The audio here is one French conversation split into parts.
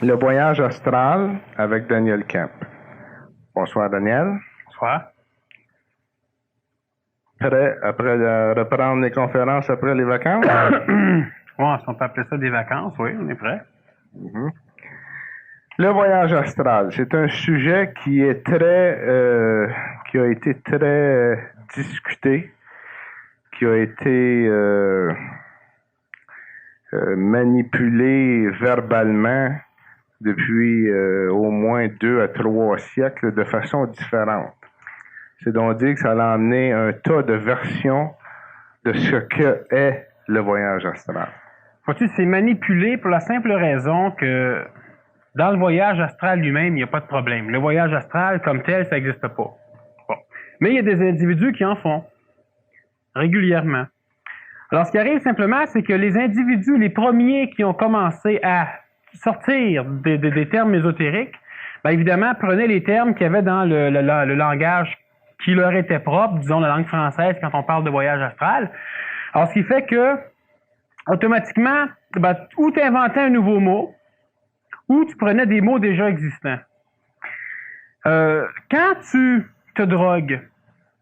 Le voyage astral avec Daniel Kemp. Bonsoir, Daniel. Bonsoir. Prêt après reprendre les conférences après les vacances? Ouais, si on peut appeler ça des vacances, oui, on est prêt. Mm-hmm. Le voyage astral, c'est un sujet qui est qui a été très discuté, qui a été manipulé verbalement depuis au moins 2 à 3 siècles de façon différente. C'est donc dire que ça a amené un tas de versions de ce que est le voyage astral. Vois-tu, c'est manipulé pour la simple raison que dans le voyage astral lui-même, il n'y a pas de problème. Le voyage astral, comme tel, ça n'existe pas. Bon. Mais il y a des individus qui en font régulièrement. Alors, ce qui arrive simplement, c'est que les individus, les premiers qui ont commencé à sortir des termes ésotériques, bien évidemment, prenaient les termes qu'il y avait dans le langage qui leur était propre, disons la langue française quand on parle de voyage astral. Alors, ce qui fait que, automatiquement, ben, ou tu inventais un nouveau mot, ou tu prenais des mots déjà existants. Quand tu te drogues,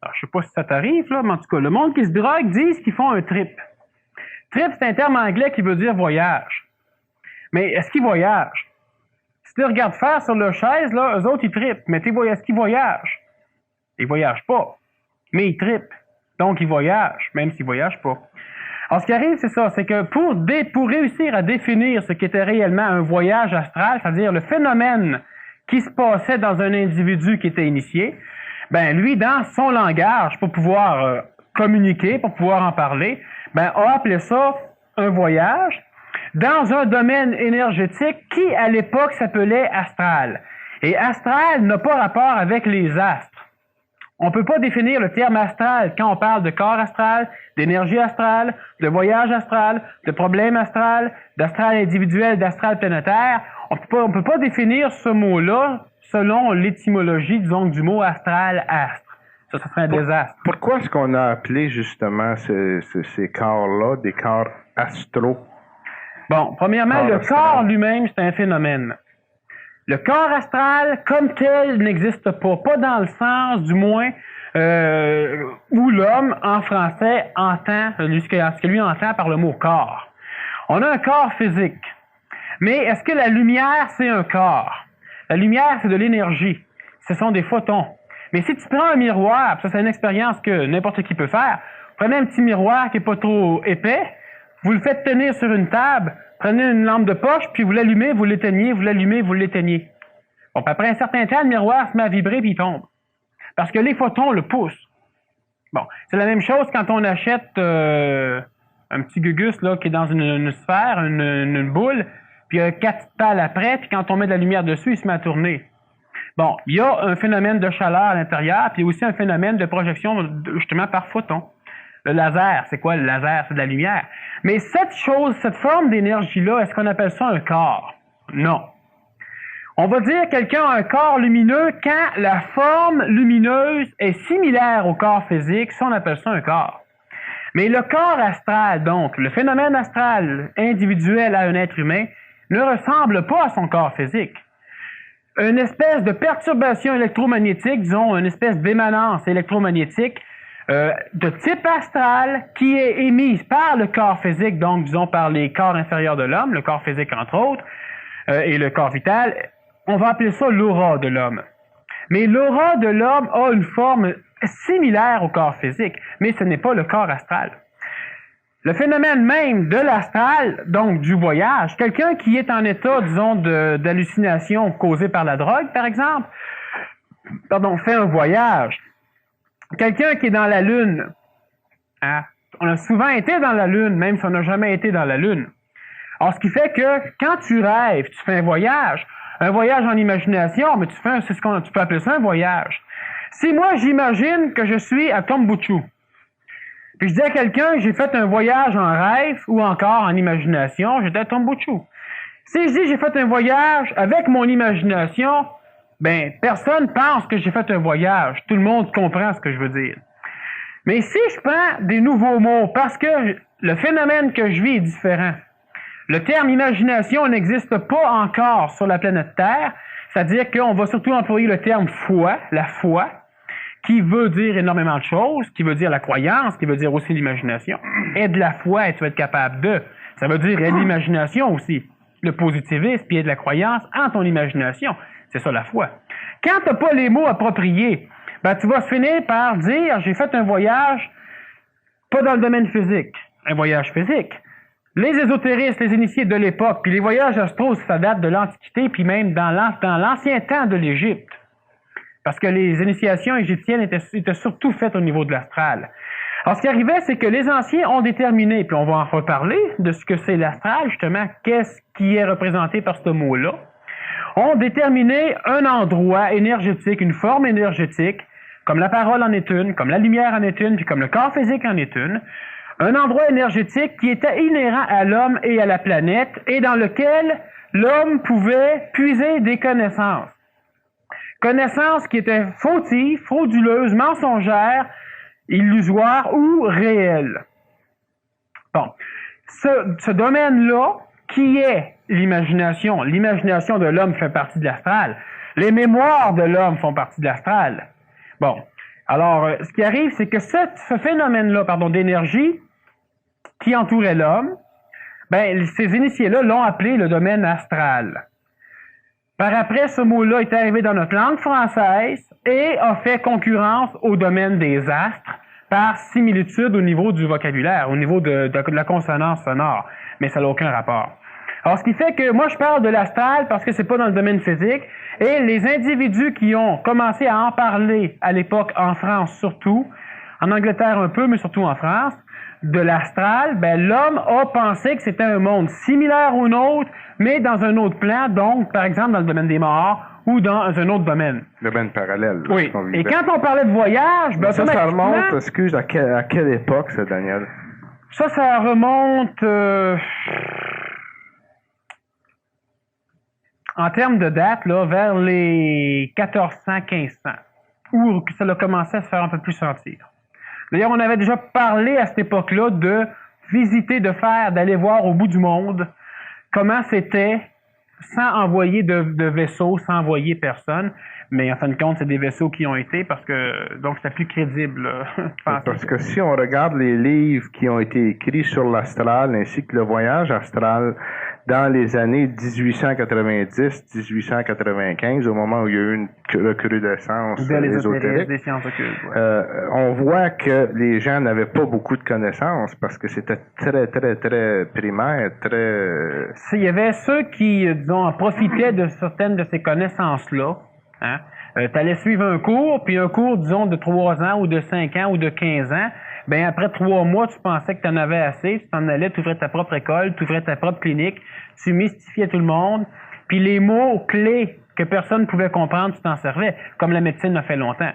alors, je sais pas si ça t'arrive, là, mais en tout cas, le monde qui se drogue disent qu'ils font un trip. Trip, c'est un terme anglais qui veut dire voyage. Mais est-ce qu'ils voyagent? Si tu les regardes faire sur leur chaise, là, eux autres, ils trippent. Mais est-ce qu'ils voyagent? Ils voyagent pas. Mais ils trippent. Donc, ils voyagent, même s'ils voyagent pas. Alors, ce qui arrive, c'est ça, c'est que pour réussir à définir ce qu'était réellement un voyage astral, c'est-à-dire le phénomène qui se passait dans un individu qui était initié, ben lui, dans son langage, pour pouvoir communiquer, pour pouvoir en parler, ben a appelé ça un voyage dans un domaine énergétique qui, à l'époque, s'appelait astral. Et astral n'a pas rapport avec les astres. On ne peut pas définir le terme astral quand on parle de corps astral, d'énergie astrale, de voyage astral, de problème astral, d'astral individuel, d'astral planétaire. On peut pas définir ce mot-là selon l'étymologie, disons, du mot astral-astre. Ça serait un désastre. Pourquoi est-ce qu'on a appelé justement ces corps-là des corps astraux? Bon, premièrement, le corps lui-même, c'est un phénomène. Le corps astral, comme tel, n'existe pas. Pas dans le sens, du moins, où l'homme, en français, entend ce que lui entend par le mot corps. On a un corps physique. Mais est-ce que la lumière, c'est un corps? La lumière, c'est de l'énergie. Ce sont des photons. Mais si tu prends un miroir, ça c'est une expérience que n'importe qui peut faire, prenez un petit miroir qui n'est pas trop épais, vous le faites tenir sur une table, prenez une lampe de poche, puis vous l'allumez, vous l'éteignez, vous l'allumez, vous l'éteignez. Bon, puis après un certain temps, le miroir se met à vibrer puis il tombe. Parce que les photons le poussent. Bon, c'est la même chose quand on achète un petit gugus là, qui est dans une sphère, une boule, puis il y a 4 pales après, puis quand on met de la lumière dessus, il se met à tourner. Bon, il y a un phénomène de chaleur à l'intérieur, puis il y a aussi un phénomène de projection justement par photons. Le laser, c'est quoi le laser? C'est de la lumière. Mais cette forme d'énergie-là, est-ce qu'on appelle ça un corps? Non. On va dire que quelqu'un a un corps lumineux quand la forme lumineuse est similaire au corps physique, ça on appelle ça un corps. Mais le corps astral, donc, le phénomène astral individuel à un être humain, ne ressemble pas à son corps physique. Une espèce de perturbation électromagnétique, disons, une espèce d'émanence électromagnétique, de type astral qui est émise par le corps physique, donc disons par les corps inférieurs de l'homme, le corps physique entre autres, et le corps vital, on va appeler ça l'aura de l'homme. Mais l'aura de l'homme a une forme similaire au corps physique, mais ce n'est pas le corps astral. Le phénomène même de l'astral, donc du voyage, quelqu'un qui est en état, disons, d'hallucination causée par la drogue, par exemple, fait un voyage. Quelqu'un qui est dans la Lune, hein? On a souvent été dans la Lune, même si on n'a jamais été dans la Lune. Alors, ce qui fait que quand tu rêves, tu fais un voyage en imagination, mais tu peux appeler ça un voyage. Si moi, j'imagine que je suis à Tombuctú, puis je dis à quelqu'un, j'ai fait un voyage en rêve ou encore en imagination, j'étais à Tombuctú. Si je dis j'ai fait un voyage avec mon imagination, ben, personne pense que j'ai fait un voyage. Tout le monde comprend ce que je veux dire. Mais si je prends des nouveaux mots, parce que le phénomène que je vis est différent, Le terme imagination n'existe pas encore sur la planète Terre, c'est-à-dire qu'on va surtout employer le terme foi, la foi, qui veut dire énormément de choses, qui veut dire la croyance, qui veut dire aussi l'imagination. Et de la foi, et tu vas être capable de. Ça veut dire l'imagination aussi. Le positivisme, puis de la croyance en ton imagination. C'est ça la foi. Quand tu n'as pas les mots appropriés, ben, tu vas finir par dire, j'ai fait un voyage, pas dans le domaine physique, un voyage physique. Les ésotéristes, les initiés de l'époque, puis les voyages astraux, ça date de l'Antiquité, puis même dans l'ancien temps de l'Égypte. Parce que les initiations égyptiennes étaient surtout faites au niveau de l'astral. Alors, ce qui arrivait, c'est que les anciens ont déterminé, puis on va en reparler, de ce que c'est l'astral, justement, qu'est-ce qui est représenté par ce mot-là, ont déterminé un endroit énergétique, une forme énergétique, comme la parole en est une, comme la lumière en est une, puis comme le corps physique en est une, un endroit énergétique qui était inhérent à l'homme et à la planète, et dans lequel l'homme pouvait puiser des connaissances. Connaissances qui étaient fautives, frauduleuses, mensongères, illusoires ou réelles. Bon, ce domaine-là, qui est l'imagination de l'homme fait partie de l'astral. Les mémoires de l'homme font partie de l'astral. Bon, alors, ce qui arrive, c'est que ce phénomène-là, d'énergie qui entourait l'homme, ben, ces initiés-là l'ont appelé le domaine astral. Par après, ce mot-là est arrivé dans notre langue française et a fait concurrence au domaine des astres par similitude au niveau du vocabulaire, au niveau de la consonance sonore. Mais ça n'a aucun rapport. Alors, ce qui fait que moi, je parle de l'astral parce que c'est pas dans le domaine physique. Et les individus qui ont commencé à en parler à l'époque, en France surtout, en Angleterre un peu, mais surtout en France, de l'astral, ben, l'homme a pensé que c'était un monde similaire au nôtre, mais dans un autre plan, donc, par exemple, dans le domaine des morts ou dans un autre domaine. Domaine parallèle. Là, oui. Et quand on parlait de voyage, ben, ça remonte, excuse, à quelle époque, ça, Daniel? Ça remonte... en termes de date, là, vers les 1400-1500, où ça a commencé à se faire un peu plus sentir. D'ailleurs, on avait déjà parlé à cette époque-là de visiter, d'aller voir au bout du monde comment c'était sans envoyer de vaisseaux, sans envoyer personne. Mais en fin de compte, c'est des vaisseaux qui ont été donc c'est plus crédible. Parce que si on regarde les livres qui ont été écrits sur l'astral ainsi que le voyage astral dans les années 1890-1895, au moment où il y a eu une recrudescence ésotérique, des sciences occultes, ouais. On voit que les gens n'avaient pas beaucoup de connaissances parce que c'était très, très, très primaire, très... Il y avait ceux qui, disons, profitaient de certaines de ces connaissances-là. Hein? Tu allais suivre un cours, puis un cours, disons, de 3 ans ou de 5 ans ou de 15 ans, ben après 3 mois, tu pensais que tu en avais assez, tu t'en allais, tu ouvrais ta propre école, tu ouvrais ta propre clinique, tu mystifiais tout le monde, puis les mots clés que personne ne pouvait comprendre, tu t'en servais, comme la médecine a fait longtemps.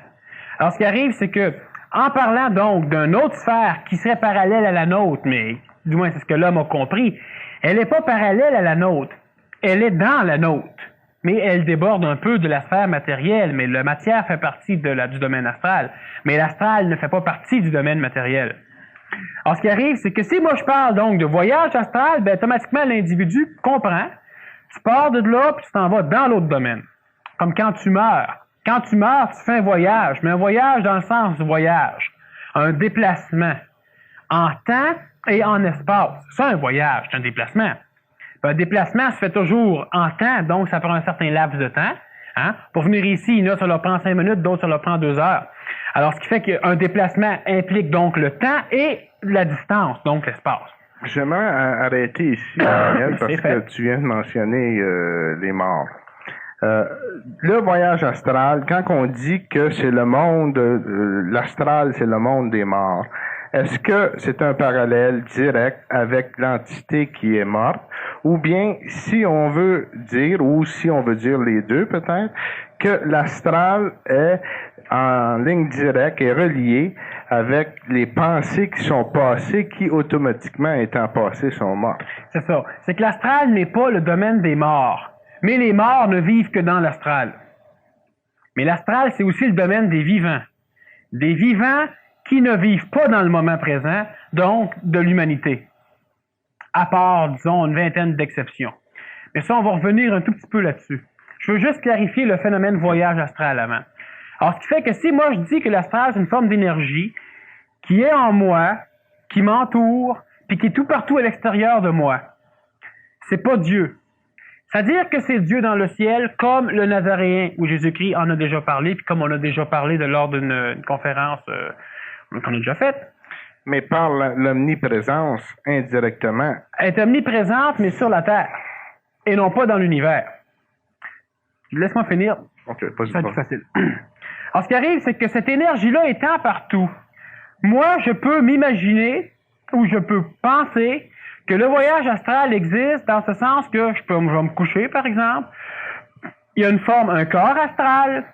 Alors, ce qui arrive, c'est que, en parlant donc d'une autre sphère qui serait parallèle à la nôtre, mais du moins c'est ce que l'homme a compris, elle n'est pas parallèle à la nôtre, elle est dans la nôtre. Mais elle déborde un peu de la sphère matérielle, mais la matière fait partie du domaine astral. Mais l'astral ne fait pas partie du domaine matériel. Alors, ce qui arrive, c'est que si moi je parle donc de voyage astral, ben, automatiquement, l'individu comprend. Tu pars de là, puis tu t'en vas dans l'autre domaine. Comme quand tu meurs. Quand tu meurs, tu fais un voyage, mais un voyage dans le sens du voyage. Un déplacement. En temps et en espace. Ça, un voyage, c'est un déplacement. Un déplacement se fait toujours en temps, donc ça prend un certain laps de temps. Hein? Pour venir ici, il y en a, ça leur prend 5 minutes, d'autres, ça leur prend 2 heures. Alors, ce qui fait qu'un déplacement implique donc le temps et la distance, donc l'espace. J'aimerais arrêter ici, Daniel, parce que tu viens de mentionner les morts. Le voyage astral, quand on dit que c'est le monde, l'astral, c'est le monde des morts, est-ce que c'est un parallèle direct avec l'entité qui est morte, ou bien si on veut dire, ou si on veut dire les deux peut-être, que l'astral est en ligne directe et relié avec les pensées qui sont passées, qui automatiquement étant passées sont mortes? C'est ça. C'est que l'astral n'est pas le domaine des morts, mais les morts ne vivent que dans l'astral. Mais l'astral, c'est aussi le domaine des vivants. Des vivants qui ne vivent pas dans le moment présent, donc de l'humanité. à part, disons, une vingtaine d'exceptions. Mais ça, on va revenir un tout petit peu là-dessus. Je veux juste clarifier le phénomène voyage astral avant. Alors, ce qui fait que si moi je dis que l'astral, c'est une forme d'énergie qui est en moi, qui m'entoure, puis qui est tout partout à l'extérieur de moi, c'est pas Dieu. C'est-à-dire que c'est Dieu dans le ciel, comme le Nazaréen, où Jésus-Christ en a déjà parlé, puis comme on a déjà parlé lors d'une conférence qu'on a déjà faite. Mais par l'omniprésence, indirectement. Elle est omniprésente, mais sur la terre, et non pas dans l'univers. Laisse-moi finir. OK, pas c'est plus facile. Alors, ce qui arrive, c'est que cette énergie-là étant partout, moi, je peux m'imaginer, ou je peux penser, que le voyage astral existe dans ce sens que je vais me coucher, par exemple. Il y a une forme, un corps astral.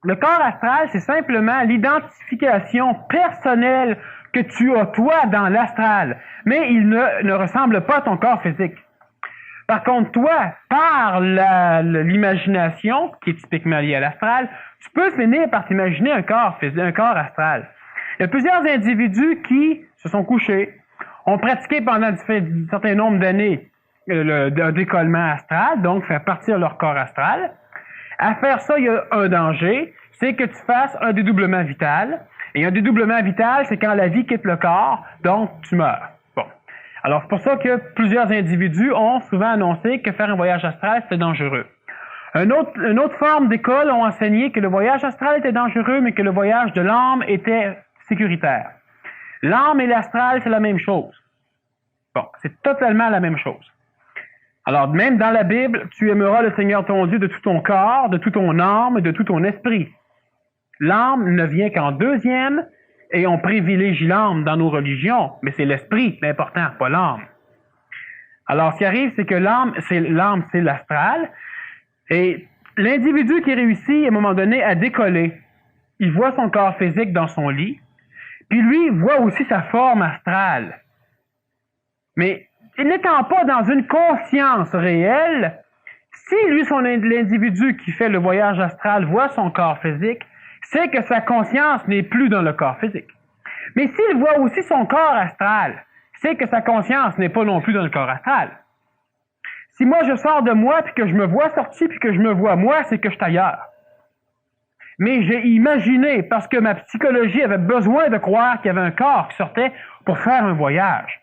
Le corps astral, c'est simplement l'identification personnelle que tu as, toi, dans l'astral. Mais il ne ressemble pas à ton corps physique. Par contre, toi, par l'imagination, qui est typiquement liée à l'astral, tu peux finir par t'imaginer un corps astral. Il y a plusieurs individus qui se sont couchés, ont pratiqué pendant un certain nombre d'années un décollement astral, donc faire partir leur corps astral. À faire ça, il y a un danger, c'est que tu fasses un dédoublement vital. Et un dédoublement vital, c'est quand la vie quitte le corps, donc tu meurs. Bon. Alors, c'est pour ça que plusieurs individus ont souvent annoncé que faire un voyage astral, c'était dangereux. Une autre forme d'école ont enseigné que le voyage astral était dangereux, mais que le voyage de l'âme était sécuritaire. L'âme et l'astral, c'est la même chose. Bon, c'est totalement la même chose. Alors, même dans la Bible, tu aimeras le Seigneur ton Dieu de tout ton corps, de toute ton âme et de tout ton esprit. L'âme ne vient qu'en deuxième, et on privilégie l'âme dans nos religions, mais c'est l'esprit l'important, pas l'âme. Alors, ce qui arrive, c'est que l'âme, c'est l'astral, et l'individu qui réussit, à un moment donné, à décoller, il voit son corps physique dans son lit, puis lui voit aussi sa forme astrale. Mais n'étant pas dans une conscience réelle, si lui, l'individu qui fait le voyage astral voit son corps physique, c'est que sa conscience n'est plus dans le corps physique. Mais s'il voit aussi son corps astral, c'est que sa conscience n'est pas non plus dans le corps astral. Si moi je sors de moi, puis que je me vois sortir, puis que je me vois moi, c'est que je suis ailleurs. Mais j'ai imaginé, parce que ma psychologie avait besoin de croire qu'il y avait un corps qui sortait pour faire un voyage.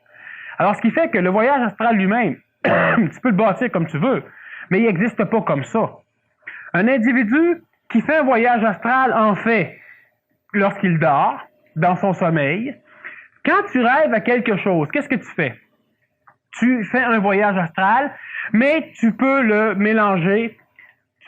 Alors, ce qui fait que le voyage astral lui-même, tu peux le bâtir comme tu veux, mais il n'existe pas comme ça. Un individu qui fait un voyage astral en fait lorsqu'il dort, dans son sommeil. Quand tu rêves à quelque chose, qu'est-ce que tu fais? Tu fais un voyage astral, mais tu peux le mélanger.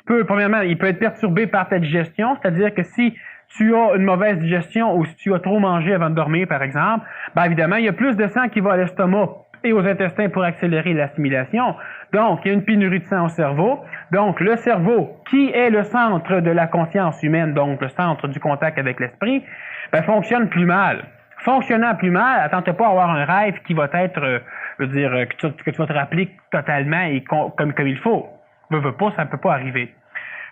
Premièrement, il peut être perturbé par ta digestion, c'est-à-dire que si tu as une mauvaise digestion ou si tu as trop mangé avant de dormir, par exemple, bien évidemment, il y a plus de sang qui va à l'estomac et aux intestins pour accélérer l'assimilation. Donc, il y a une pénurie de sang au cerveau. Donc, le cerveau, qui est le centre de la conscience humaine, donc le centre du contact avec l'esprit, ben, fonctionne plus mal. Fonctionnant plus mal, attends-toi pas à avoir un rêve qui va être, que tu vas te rappeler totalement et comme il faut. Veux pas, ça ne peut pas arriver.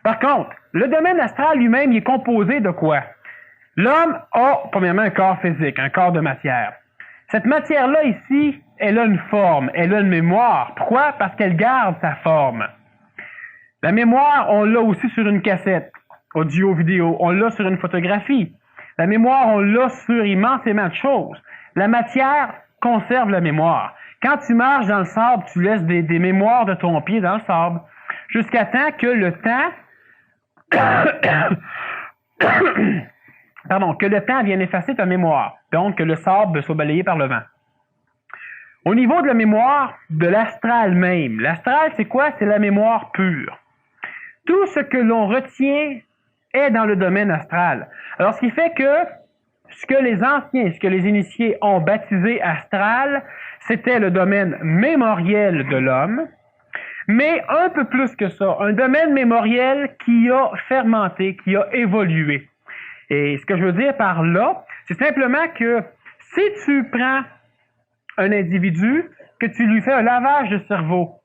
Par contre, le domaine astral lui-même, il est composé de quoi? L'homme a, premièrement, un corps physique, un corps de matière. Cette matière-là, ici, elle a une forme, elle a une mémoire. Pourquoi? Parce qu'elle garde sa forme. La mémoire, on l'a aussi sur une cassette, audio, vidéo, on l'a sur une photographie. La mémoire, on l'a sur immensément de choses. La matière conserve la mémoire. Quand tu marches dans le sable, tu laisses des mémoires de ton pied dans le sable, jusqu'à temps que le temps que le temps vienne effacer ta mémoire, donc que le sable soit balayé par le vent. Au niveau de la mémoire, de l'astral même, l'astral, c'est quoi? C'est la mémoire pure. Tout ce que l'on retient est dans le domaine astral. Alors, ce qui fait que ce que les anciens, ce que les initiés ont baptisé astral, c'était le domaine mémoriel de l'homme, mais un peu plus que ça, un domaine mémoriel qui a fermenté, qui a évolué. Et ce que je veux dire par là, c'est simplement que si tu prends un individu, que tu lui fais un lavage de cerveau,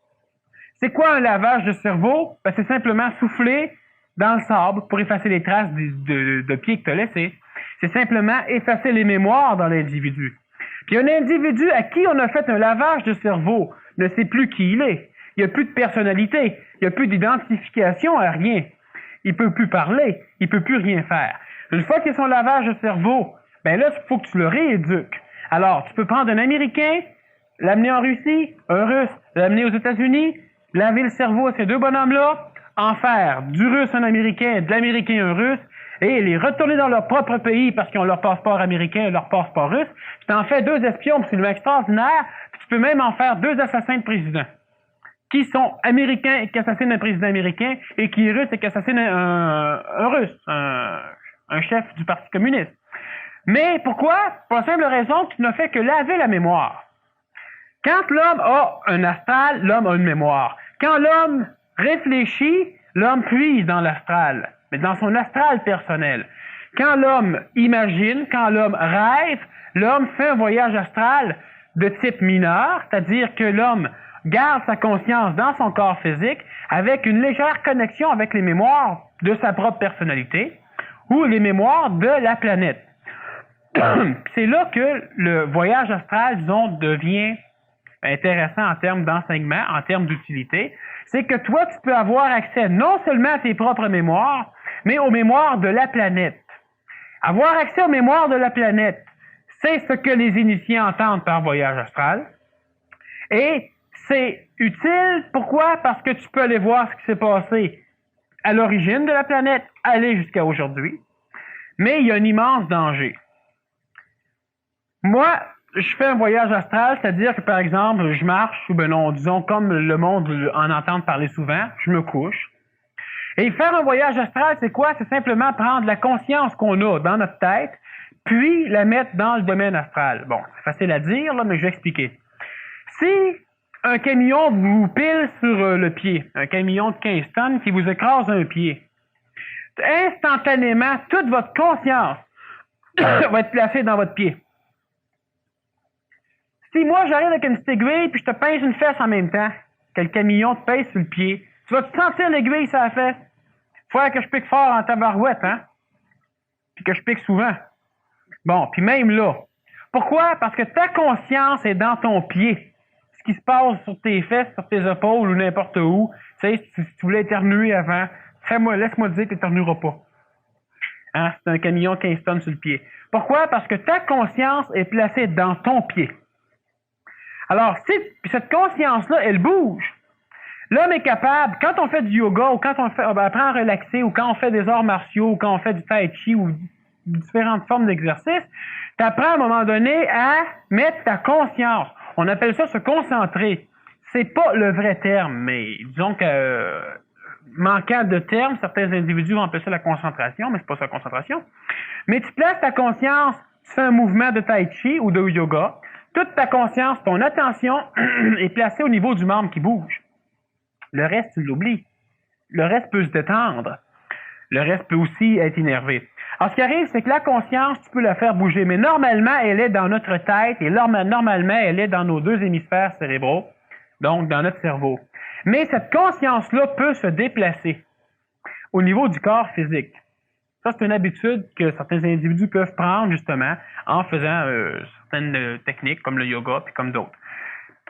c'est quoi un lavage de cerveau? Ben, c'est simplement souffler dans le sable pour effacer les traces de pieds que tu as laissées. C'est simplement effacer les mémoires dans l'individu. Puis un individu à qui on a fait un lavage de cerveau ne sait plus qui il est. Il n'y a plus de personnalité, il n'y a plus d'identification à rien. Il ne peut plus parler, il ne peut plus rien faire. Une fois qu'il y a son lavage de cerveau, ben là, il faut que tu le rééduques. Alors, tu peux prendre un Américain, l'amener en Russie, un Russe, l'amener aux États-Unis, laver le cerveau à ces deux bonhommes-là, en faire du Russe un Américain, de l'Américain un Russe, et les retourner dans leur propre pays parce qu'ils ont leur passeport américain et leur passeport russe. Tu t'en fais deux espions absolument extraordinaires, puis tu peux même en faire deux assassins de président, qui sont américains et qui assassinent un président américain, et qui est russe et qui assassine un russe, un chef du Parti communiste. Mais pourquoi? Pour la simple raison que tu n'as fait que laver la mémoire. Quand l'homme a un astral, l'homme a une mémoire. Quand l'homme réfléchit, l'homme puise dans l'astral, mais dans son astral personnel. Quand l'homme imagine, quand l'homme rêve, l'homme fait un voyage astral de type mineur, c'est-à-dire que l'homme garde sa conscience dans son corps physique avec une légère connexion avec les mémoires de sa propre personnalité ou les mémoires de la planète. C'est là que le voyage astral, disons, devient intéressant en termes d'enseignement, en termes d'utilité. C'est que toi, tu peux avoir accès non seulement à tes propres mémoires, mais aux mémoires de la planète. Avoir accès aux mémoires de la planète, c'est ce que les initiés entendent par voyage astral. Et c'est utile, pourquoi? Parce que tu peux aller voir ce qui s'est passé à l'origine de la planète, aller jusqu'à aujourd'hui. Mais il y a un immense danger. Moi, je fais un voyage astral, c'est-à-dire que, par exemple, je marche, ou ben non, disons, comme le monde en entend parler souvent, je me couche. Et faire un voyage astral, c'est quoi? C'est simplement prendre la conscience qu'on a dans notre tête, puis la mettre dans le domaine astral. Bon, c'est facile à dire, là, mais je vais expliquer. Si un camion vous pile sur le pied, un camion de 15 tonnes qui vous écrase un pied, instantanément, toute votre conscience va être placée dans votre pied. Si moi, j'arrive avec une petite aiguille puis je te pince une fesse en même temps que le camion te pèse sur le pied, tu vas te sentir l'aiguille sur la fesse. Faut que je pique fort en tabarouette, hein? Puis que je pique souvent. Bon, puis même là. Pourquoi? Parce que ta conscience est dans ton pied. Ce qui se passe sur tes fesses, sur tes épaules ou n'importe où. Tu sais, si tu voulais éternuer avant, laisse-moi te dire que tu n'éternueras pas. Hein? C'est un camion 15 tonnes sur le pied. Pourquoi? Parce que ta conscience est placée dans ton pied. Alors, si cette conscience-là, elle bouge, l'homme est capable, quand on fait du yoga, ou quand on apprend à relaxer, ou quand on fait des arts martiaux, ou quand on fait du tai chi, ou différentes formes d'exercice, tu apprends à un moment donné à mettre ta conscience. On appelle ça se concentrer. C'est pas le vrai terme, mais disons que, manquant de termes, certains individus vont appeler ça la concentration, mais c'est pas ça la concentration. Mais tu places ta conscience, tu fais un mouvement de tai chi ou de yoga, toute ta conscience, ton attention est placée au niveau du membre qui bouge. Le reste, tu l'oublies. Le reste peut se détendre. Le reste peut aussi être énervé. Alors, ce qui arrive, c'est que la conscience, tu peux la faire bouger, mais normalement, elle est dans notre tête et normalement, elle est dans nos deux hémisphères cérébraux, donc dans notre cerveau. Mais cette conscience-là peut se déplacer au niveau du corps physique. Ça, c'est une habitude que certains individus peuvent prendre, justement, en faisant certaines techniques, comme le yoga, puis comme d'autres.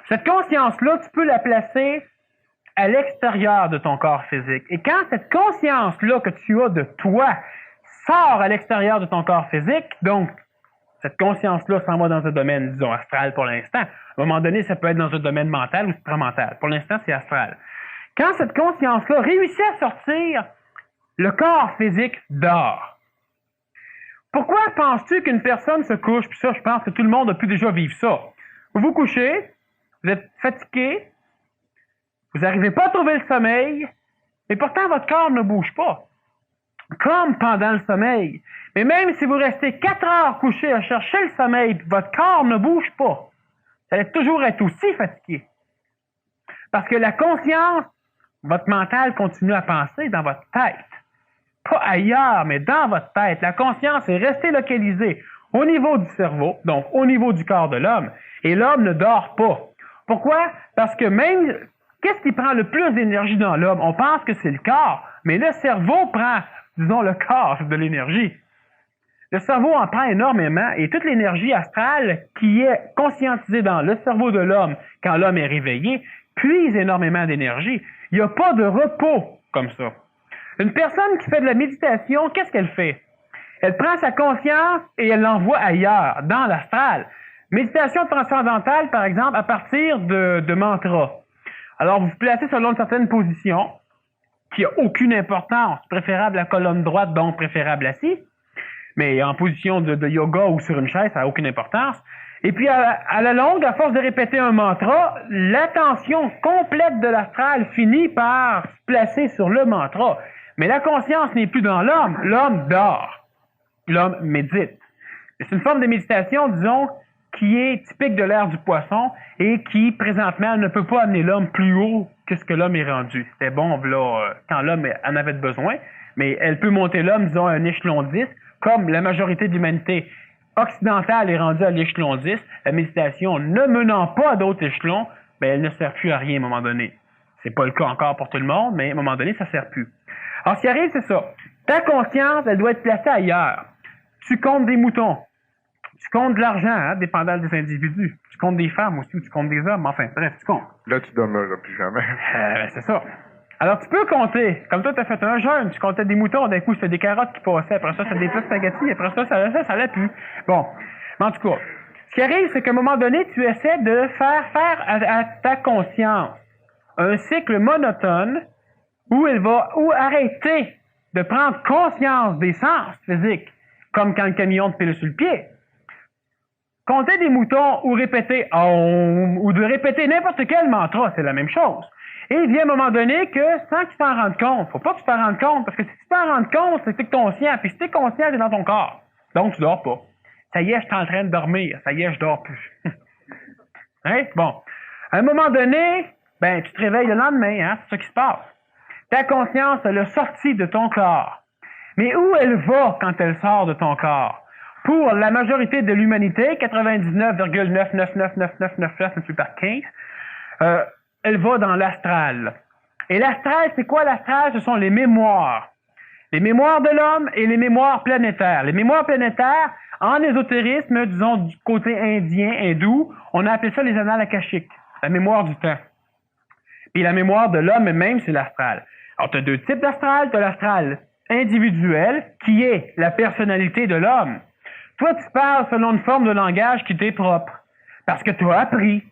Cette conscience-là, tu peux la placer à l'extérieur de ton corps physique. Et quand cette conscience-là que tu as de toi sort à l'extérieur de ton corps physique, donc, cette conscience-là s'en va dans un domaine, disons, astral pour l'instant. À un moment donné, ça peut être dans un domaine mental ou supramental. Pour l'instant, c'est astral. Quand cette conscience-là réussit à sortir, le corps physique dort. Pourquoi penses-tu qu'une personne se couche? Puis ça, je pense que tout le monde a pu déjà vivre ça. Vous vous couchez, vous êtes fatigué, vous n'arrivez pas à trouver le sommeil, et pourtant votre corps ne bouge pas. Comme pendant le sommeil. Mais même si vous restez 4 heures couché à chercher le sommeil, votre corps ne bouge pas, vous allez toujours être aussi fatigué. Parce que la conscience, votre mental continue à penser dans votre tête. Pas ailleurs, mais dans votre tête. La conscience est restée localisée au niveau du cerveau, donc au niveau du corps de l'homme, et l'homme ne dort pas. Pourquoi? Parce que même, qu'est-ce qui prend le plus d'énergie dans l'homme? On pense que c'est le corps, mais le cerveau prend, disons, le corps de l'énergie. Le cerveau en prend énormément et toute l'énergie astrale qui est conscientisée dans le cerveau de l'homme quand l'homme est réveillé puise énormément d'énergie. Il n'y a pas de repos comme ça. Une personne qui fait de la méditation, qu'est-ce qu'elle fait? Elle prend sa conscience et elle l'envoie ailleurs, dans l'astral. Méditation transcendantale, par exemple, à partir de mantras. Alors, vous vous placez selon une certaine position, qui n'a aucune importance, préférable la colonne droite, donc préférable assis, mais en position de yoga ou sur une chaise, ça n'a aucune importance. Et puis, à la longue, à force de répéter un mantra, l'attention complète de l'astral finit par se placer sur le mantra. Mais la conscience n'est plus dans l'homme. L'homme dort. L'homme médite. C'est une forme de méditation, disons, qui est typique de l'ère du poisson et qui, présentement, ne peut pas amener l'homme plus haut que ce que l'homme est rendu. C'était bon, là, quand l'homme en avait besoin, mais elle peut monter l'homme, disons, à un échelon 10, comme la majorité de l'humanité occidentale est rendue à l'échelon 10, la méditation ne menant pas à d'autres échelons, ben, elle ne sert plus à rien à un moment donné. C'est pas le cas encore pour tout le monde, mais à un moment donné, ça ne sert plus. Alors, ce qui arrive, c'est ça. Ta conscience, elle doit être placée ailleurs. Tu comptes des moutons. Tu comptes de l'argent, hein, dépendant des individus. Tu comptes des femmes aussi, ou tu comptes des hommes. Enfin, bref, tu comptes. Là, tu demeures plus jamais. C'est ça. Alors, tu peux compter. Comme toi, tu as fait un jeûne, tu comptais des moutons, d'un coup, c'était des carottes qui passaient. Après ça, c'était des plats de spaghettis. Après ça allait plus. Bon. Mais en tout cas, ce qui arrive, c'est qu'à un moment donné, tu essaies de faire à ta conscience un cycle monotone où elle va arrêter de prendre conscience des sens physiques, comme quand le camion te pile sur le pied. Compter des moutons ou répéter ou de répéter n'importe quel mantra, c'est la même chose. Et il vient un moment donné que, sans que tu t'en rendes compte, faut pas que tu t'en rendes compte, parce que si tu t'en rends compte, c'est que tu es conscient, puis si tu es conscient, c'est dans ton corps. Donc, tu dors pas. Ça y est, je suis en train de dormir. Ça y est, je dors plus. Hein? Bon. À un moment donné, ben, tu te réveilles le lendemain, hein, c'est ça qui se passe. Ta conscience, elle est sortie de ton corps. Mais où elle va quand elle sort de ton corps? Pour la majorité de l'humanité, 99,999999 multiplié par 15, elle va dans l'astral. Et l'astral, c'est quoi l'astral? Ce sont les mémoires. Les mémoires de l'homme et les mémoires planétaires. Les mémoires planétaires, en ésotérisme, disons du côté indien, hindou, on a appelé ça les annales akashiques, la mémoire du temps. Et la mémoire de l'homme même, c'est l'astral. Alors, tu as deux types d'astral. Tu as l'astral individuel, qui est la personnalité de l'homme. Toi, tu parles selon une forme de langage qui t'est propre, parce que tu as appris.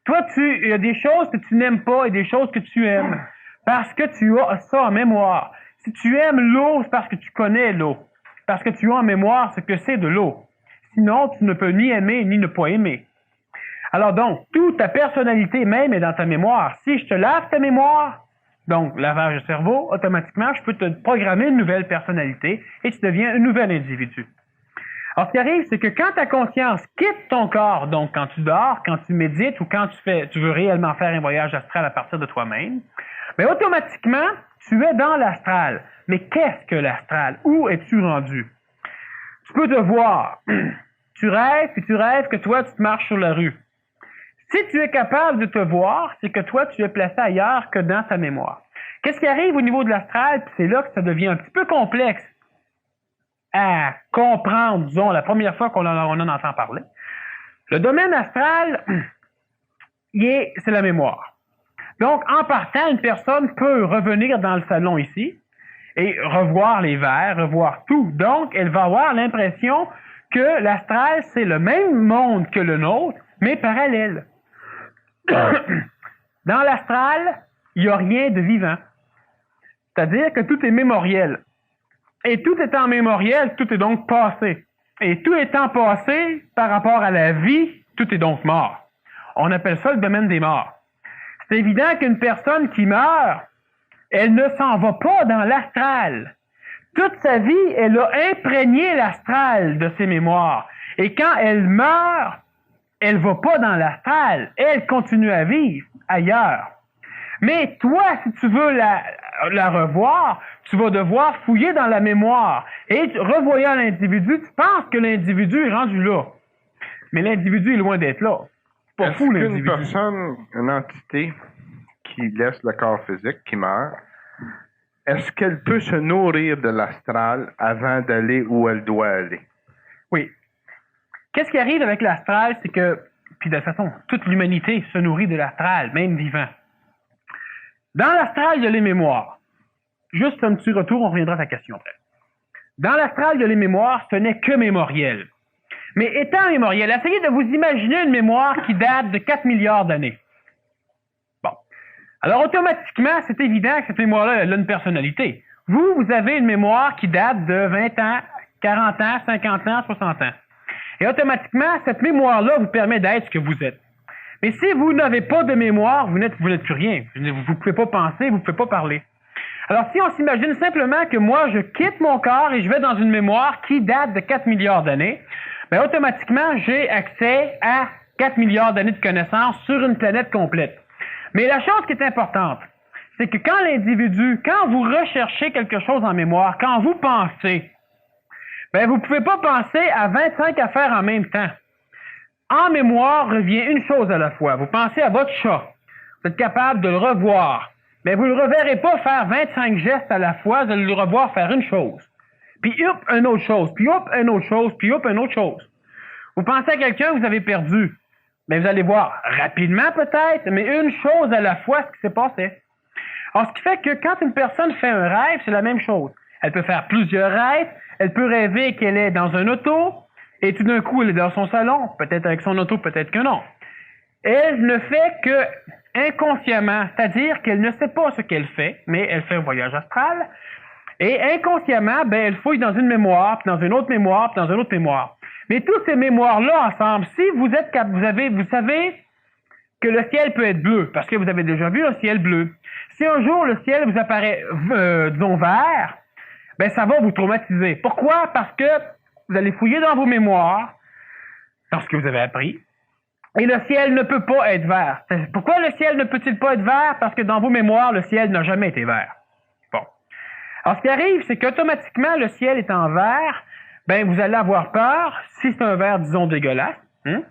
Toi, il y a des choses que tu n'aimes pas et des choses que tu aimes, parce que tu as ça en mémoire. Si tu aimes l'eau, c'est parce que tu connais l'eau, parce que tu as en mémoire ce que c'est de l'eau. Sinon, tu ne peux ni aimer ni ne pas aimer. Alors donc, toute ta personnalité même est dans ta mémoire. Si je te lave ta mémoire, donc lavage de cerveau, automatiquement, je peux te programmer une nouvelle personnalité et tu deviens un nouvel individu. Alors, ce qui arrive, c'est que quand ta conscience quitte ton corps, donc quand tu dors, quand tu médites ou quand tu veux réellement faire un voyage astral à partir de toi-même, bien, automatiquement, tu es dans l'astral. Mais qu'est-ce que l'astral? Où es-tu rendu? Tu peux te voir. Tu rêves, puis tu rêves que toi, tu te marches sur la rue. Si tu es capable de te voir, c'est que toi, tu es placé ailleurs que dans ta mémoire. Qu'est-ce qui arrive au niveau de l'astral? Puis c'est là que ça devient un petit peu complexe à comprendre, disons, la première fois qu'on en entend parler. Le domaine astral, c'est la mémoire. Donc, en partant, une personne peut revenir dans le salon ici et revoir les verres, revoir tout. Donc, elle va avoir l'impression que l'astral, c'est le même monde que le nôtre, mais parallèle. Dans l'astral, il n'y a rien de vivant. C'est-à-dire que tout est mémoriel. Et tout étant mémoriel, tout est donc passé. Et tout étant passé par rapport à la vie, tout est donc mort. On appelle ça le domaine des morts. C'est évident qu'une personne qui meurt, elle ne s'en va pas dans l'astral. Toute sa vie, elle a imprégné l'astral de ses mémoires. Et quand elle meurt, elle ne va pas dans l'astral. Elle continue à vivre ailleurs. Mais toi, si tu veux la revoir, tu vas devoir fouiller dans la mémoire. Et revoyant l'individu, tu penses que l'individu est rendu là. Mais l'individu est loin d'être là. C'est pas fou, l'individu. Une personne, une entité qui laisse le corps physique, qui meurt, est-ce qu'elle peut se nourrir de l'astral avant d'aller où elle doit aller? Oui. Qu'est-ce qui arrive avec l'astral, c'est que, puis de toute façon, toute l'humanité se nourrit de l'astral, même vivant. Dans l'astral, il y a les mémoires. Juste un petit retour, on reviendra à ta question après. Dans l'astral, il y a les mémoires, ce n'est que mémoriel. Mais étant mémoriel, essayez de vous imaginer une mémoire qui date de 4 milliards d'années. Bon. Alors, automatiquement, c'est évident que cette mémoire-là, elle a une personnalité. Vous avez une mémoire qui date de 20 ans, 40 ans, 50 ans, 60 ans. Et automatiquement, cette mémoire-là vous permet d'être ce que vous êtes. Mais si vous n'avez pas de mémoire, vous n'êtes plus rien. Vous ne pouvez pas penser, vous ne pouvez pas parler. Alors, si on s'imagine simplement que moi, je quitte mon corps et je vais dans une mémoire qui date de 4 milliards d'années, bien, automatiquement, j'ai accès à 4 milliards d'années de connaissances sur une planète complète. Mais la chose qui est importante, c'est que quand l'individu, quand vous recherchez quelque chose en mémoire, quand vous pensez, bien, vous ne pouvez pas penser à 25 affaires en même temps. En mémoire revient une chose à la fois. Vous pensez à votre chat. Vous êtes capable de le revoir. Mais vous ne le reverrez pas faire 25 gestes à la fois, vous allez le revoir faire une chose. Puis hop, une autre chose. Puis hop, une autre chose. Puis hop, une autre chose. Vous pensez à quelqu'un que vous avez perdu. Mais vous allez voir rapidement peut-être, mais une chose à la fois ce qui s'est passé. Alors, ce qui fait que quand une personne fait un rêve, c'est la même chose. Elle peut faire plusieurs rêves. Elle peut rêver qu'elle est dans un auto, et tout d'un coup, elle est dans son salon, peut-être avec son auto, peut-être que non. Elle ne fait que inconsciemment, c'est-à-dire qu'elle ne sait pas ce qu'elle fait, mais elle fait un voyage astral, et inconsciemment, ben, elle fouille dans une mémoire, puis dans une autre mémoire, puis dans une autre mémoire. Mais toutes ces mémoires-là ensemble, si vous savez que le ciel peut être bleu, parce que vous avez déjà vu un ciel bleu. Si un jour le ciel vous apparaît, disons, vert, ben, ça va vous traumatiser. Pourquoi? Parce que vous allez fouiller dans vos mémoires, dans ce que vous avez appris, et le ciel ne peut pas être vert. Pourquoi le ciel ne peut-il pas être vert? Parce que dans vos mémoires, le ciel n'a jamais été vert. Bon. Alors, ce qui arrive, c'est qu'automatiquement, le ciel étant vert, ben, vous allez avoir peur, si c'est un vert, disons, dégueulasse. Vous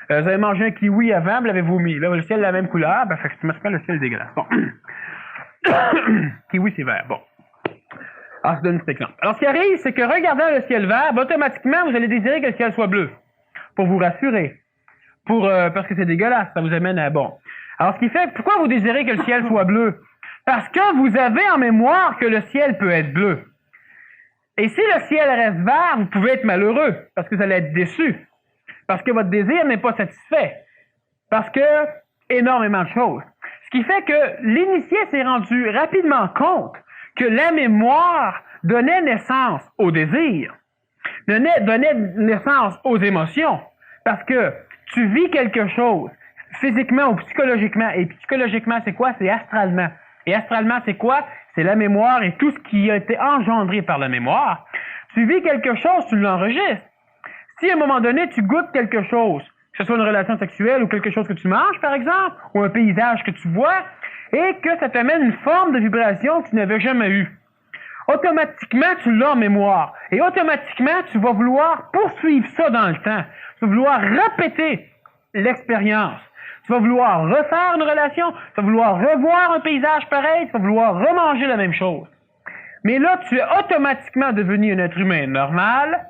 avez mangé un kiwi avant, vous l'avez vomi. Là, le ciel est la même couleur, ben, fait que automatiquement, le ciel est dégueulasse. Bon. Kiwi, c'est vert. Bon. Alors, je donne cet exemple. Alors, ce qui arrive, c'est que regardant le ciel vert, ben, automatiquement, vous allez désirer que le ciel soit bleu. Pour vous rassurer. Parce que c'est dégueulasse, ça vous amène à bon. Alors, ce qui fait, pourquoi vous désirez que le ciel soit bleu? Parce que vous avez en mémoire que le ciel peut être bleu. Et si le ciel reste vert, vous pouvez être malheureux, parce que vous allez être déçu. Parce que votre désir n'est pas satisfait. Parce que, énormément de choses. Ce qui fait que l'initié s'est rendu rapidement compte que la mémoire donnait naissance au désir, donnait naissance aux émotions, parce que tu vis quelque chose, physiquement ou psychologiquement, et psychologiquement c'est quoi? C'est astralement. Et astralement c'est quoi? C'est la mémoire et tout ce qui a été engendré par la mémoire. Tu vis quelque chose, tu l'enregistres. Si à un moment donné tu goûtes quelque chose, que ce soit une relation sexuelle ou quelque chose que tu manges par exemple, ou un paysage que tu vois, et que ça t'amène une forme de vibration que tu n'avais jamais eue. Automatiquement, tu l'as en mémoire. Et automatiquement, tu vas vouloir poursuivre ça dans le temps. Tu vas vouloir répéter l'expérience. Tu vas vouloir refaire une relation. Tu vas vouloir revoir un paysage pareil. Tu vas vouloir remanger la même chose. Mais là, tu es automatiquement devenu un être humain normal.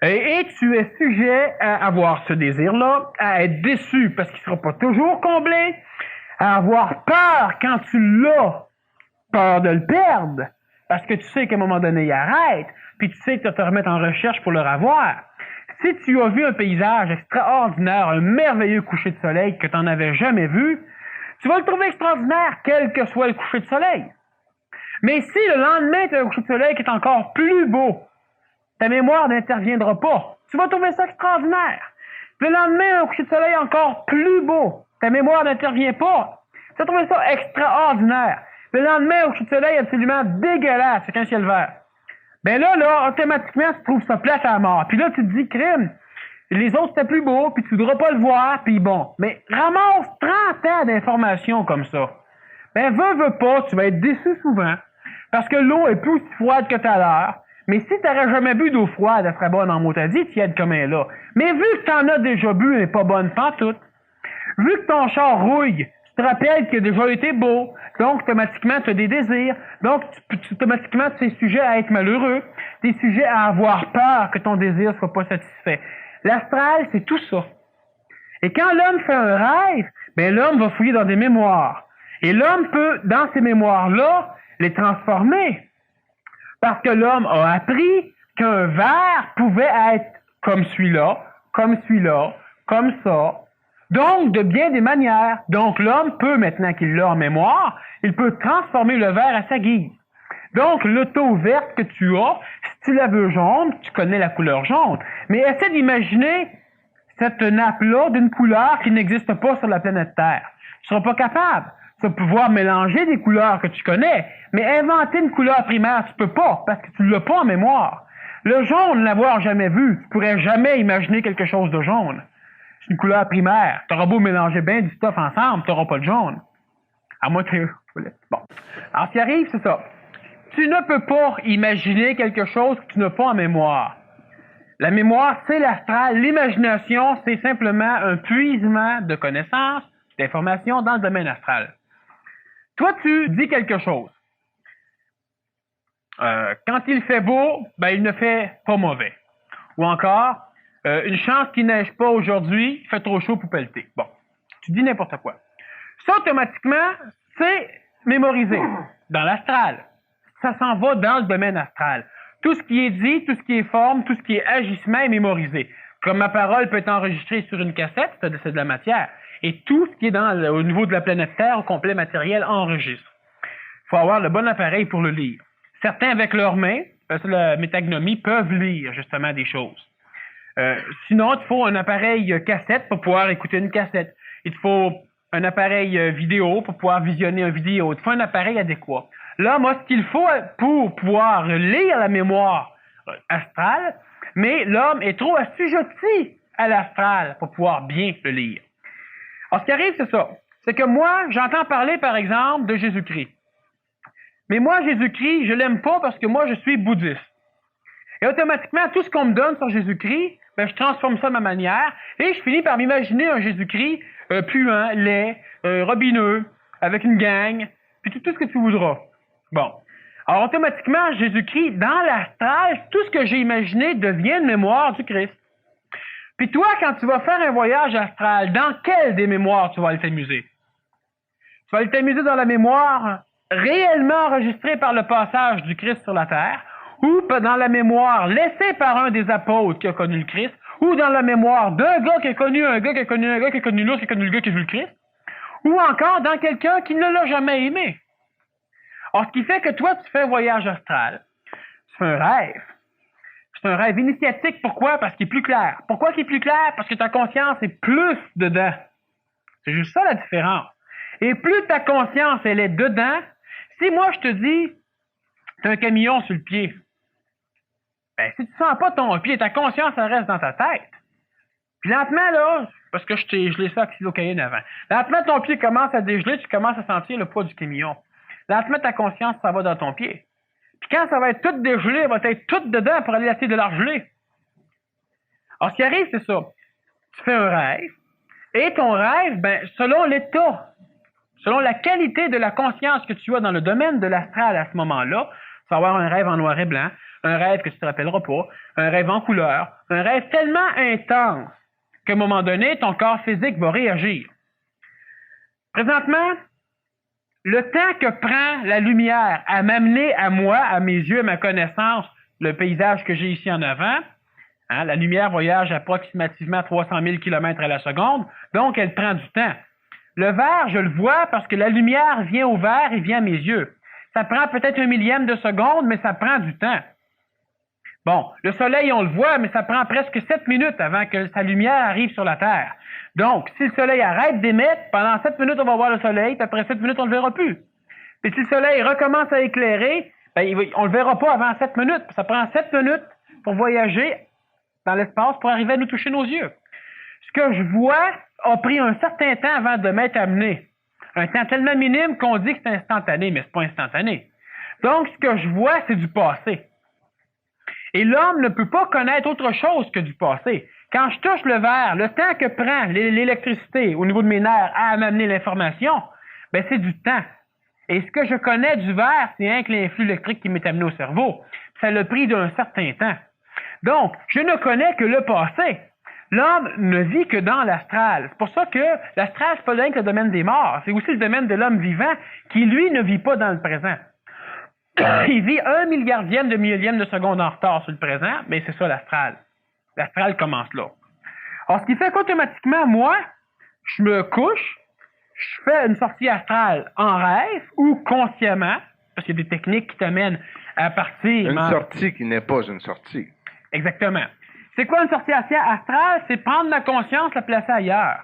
Et tu es sujet à avoir ce désir-là, à être déçu parce qu'il ne sera pas toujours comblé, à avoir peur quand tu l'as, peur de le perdre, parce que tu sais qu'à un moment donné, il arrête, puis tu sais que tu vas te remettre en recherche pour le revoir. Si tu as vu un paysage extraordinaire, un merveilleux coucher de soleil que tu n'en avais jamais vu, tu vas le trouver extraordinaire, quel que soit le coucher de soleil. Mais si le lendemain, tu as un coucher de soleil qui est encore plus beau, ta mémoire n'interviendra pas. Tu vas trouver ça extraordinaire. Le lendemain, un coucher de soleil encore plus beau, ta mémoire n'intervient pas. Tu vas trouver ça extraordinaire. Le lendemain, un coucher de soleil absolument dégueulasse, avec un ciel vert. Ben là, automatiquement, tu trouves ça plate à mort. Puis là, tu te dis, crime, les autres c'était plus beau, puis tu ne voudras pas le voir, puis bon. Mais ramasse 30 ans d'informations comme ça. Ben, veux pas, tu vas être déçu souvent, parce que l'eau est plus aussi froide que tout à l'heure. Mais si tu n'aurais jamais bu d'eau froide, elle serait bonne en mot-à-dit, tiède comme elle est là. Mais vu que tu en as déjà bu, elle n'est pas bonne pantoute. Vu que ton char rouille, te rappelles qu'il a déjà été beau, donc automatiquement tu as des désirs, donc automatiquement tu es sujet à être malheureux, tu es sujet à avoir peur que ton désir soit pas satisfait. L'astral, c'est tout ça. Et quand l'homme fait un rêve, ben l'homme va fouiller dans des mémoires. Et l'homme peut, dans ces mémoires-là, les transformer. Parce que l'homme a appris qu'un verre pouvait être comme celui-là, comme celui-là, comme ça. Donc, de bien des manières. Donc, l'homme peut, maintenant qu'il l'a en mémoire, il peut transformer le verre à sa guise. Donc, l'auto verte que tu as, si tu la veux jaune, tu connais la couleur jaune. Mais essaie d'imaginer cette nappe-là d'une couleur qui n'existe pas sur la planète Terre. Tu ne seras pas capable. Tu vas pouvoir mélanger des couleurs que tu connais, mais inventer une couleur primaire, tu peux pas, parce que tu ne l'as pas en mémoire. Le jaune, l'avoir jamais vu, tu pourrais jamais imaginer quelque chose de jaune. C'est une couleur primaire. Tu auras beau mélanger bien du stuff ensemble, tu n'auras pas de jaune. À moins que... Bon. Alors, ce qui arrive, c'est ça. Tu ne peux pas imaginer quelque chose que tu n'as pas en mémoire. La mémoire, c'est l'astral. L'imagination, c'est simplement un puisement de connaissances, d'informations dans le domaine astral. Toi, tu dis quelque chose. Quand il fait beau, ben il ne fait pas mauvais. Ou encore, une chance qu'il neige pas aujourd'hui, il fait trop chaud pour pelleter. Bon, tu dis n'importe quoi. Ça, automatiquement, c'est mémorisé dans l'astral. Ça s'en va dans le domaine astral. Tout ce qui est dit, tout ce qui est forme, tout ce qui est agissement est mémorisé. Comme ma parole peut être enregistrée sur une cassette, c'est de la matière. Et tout ce qui est au niveau de la planète Terre, au complet matériel, enregistre. Il faut avoir le bon appareil pour le lire. Certains, avec leurs mains, parce que la métagnomie, peuvent lire justement des choses. Sinon, il te faut un appareil cassette pour pouvoir écouter une cassette. Il te faut un appareil vidéo pour pouvoir visionner une vidéo. Il te faut un appareil adéquat. Là, moi, ce qu'il faut pour pouvoir lire la mémoire astrale, mais l'homme est trop assujetti à l'astral pour pouvoir bien le lire. Alors, ce qui arrive, c'est ça. C'est que moi, j'entends parler, par exemple, de Jésus-Christ. Mais moi, Jésus-Christ, je l'aime pas parce que moi, je suis bouddhiste. Et automatiquement, tout ce qu'on me donne sur Jésus-Christ, ben, je transforme ça de ma manière et je finis par m'imaginer un Jésus-Christ puant, laid, robineux, avec une gang, puis tout ce que tu voudras. Bon. Alors, automatiquement, Jésus-Christ, dans l'astral, tout ce que j'ai imaginé devient une mémoire du Christ. Puis toi, quand tu vas faire un voyage astral, dans quelle des mémoires tu vas aller t'amuser? Tu vas aller t'amuser dans la mémoire réellement enregistrée par le passage du Christ sur la terre, ou dans la mémoire laissée par un des apôtres qui a connu le Christ, ou dans la mémoire d'un gars qui a connu un gars, qui a connu un gars, qui a connu l'autre, qui a connu le gars qui a vu le Christ, ou encore dans quelqu'un qui ne l'a jamais aimé. Alors, ce qui fait que toi, tu fais un voyage astral, tu fais un rêve. C'est un rêve initiatique. Pourquoi? Parce qu'il est plus clair. Pourquoi qu'il est plus clair? Parce que ta conscience est plus dedans. C'est juste ça la différence. Et plus ta conscience, elle est dedans, si moi je te dis, t'as un camion sur le pied, ben si tu sens pas ton pied, ta conscience, elle reste dans ta tête. Puis lentement, là, parce que je l'ai fait oxydocaïne avant, lentement, ton pied commence à dégeler, tu commences à sentir le poids du camion. Lentement, ta conscience, ça va dans ton pied. Puis quand ça va être tout dégelé, elle va être toute dedans pour aller essayer de la regeler. Alors, ce qui arrive, c'est ça. Tu fais un rêve, et ton rêve, ben, selon l'état, selon la qualité de la conscience que tu as dans le domaine de l'astral à ce moment-là, tu vas avoir un rêve en noir et blanc, un rêve que tu ne te rappelleras pas, un rêve en couleur, un rêve tellement intense qu'à un moment donné, ton corps physique va réagir. Présentement, le temps que prend la lumière à m'amener à moi, à mes yeux, à ma connaissance, le paysage que j'ai ici en avant, hein, la lumière voyage approximativement 300 000 km à la seconde, donc elle prend du temps. Le verre, je le vois parce que la lumière vient au verre et vient à mes yeux. Ça prend peut-être 1 millième de seconde, mais ça prend du temps. Bon, le soleil, on le voit, mais ça prend presque 7 minutes avant que sa lumière arrive sur la Terre. Donc, si le soleil arrête d'émettre, pendant 7 minutes, on va voir le soleil, puis après 7 minutes, on ne le verra plus. Puis si le soleil recommence à éclairer, ben, on ne le verra pas avant 7 minutes. Ça prend 7 minutes pour voyager dans l'espace pour arriver à nous toucher nos yeux. Ce que je vois a pris un certain temps avant de m'être amené. Un temps tellement minime qu'on dit que c'est instantané, mais c'est pas instantané. Donc, ce que je vois, c'est du passé. Et l'homme ne peut pas connaître autre chose que du passé. Quand je touche le verre, le temps que prend l'électricité au niveau de mes nerfs à m'amener l'information, ben c'est du temps. Et ce que je connais du verre, c'est rien que l'influx électrique qui m'est amené au cerveau. Ça l'a pris d'un certain temps. Donc, je ne connais que le passé. L'homme ne vit que dans l'astral. C'est pour ça que l'astral, c'est pas rien que le domaine des morts. C'est aussi le domaine de l'homme vivant qui, lui, ne vit pas dans le présent. Il vit 1 milliardième de millième de seconde en retard sur le présent, mais c'est ça l'astral. L'astral commence là. Alors, ce qui fait qu'automatiquement, moi, je me couche, je fais une sortie astrale en rêve ou consciemment, parce qu'il y a des techniques qui t'amènent à partir... Une sortie qui n'est pas une sortie. Exactement. C'est quoi une sortie astrale? C'est prendre ma conscience, la placer ailleurs.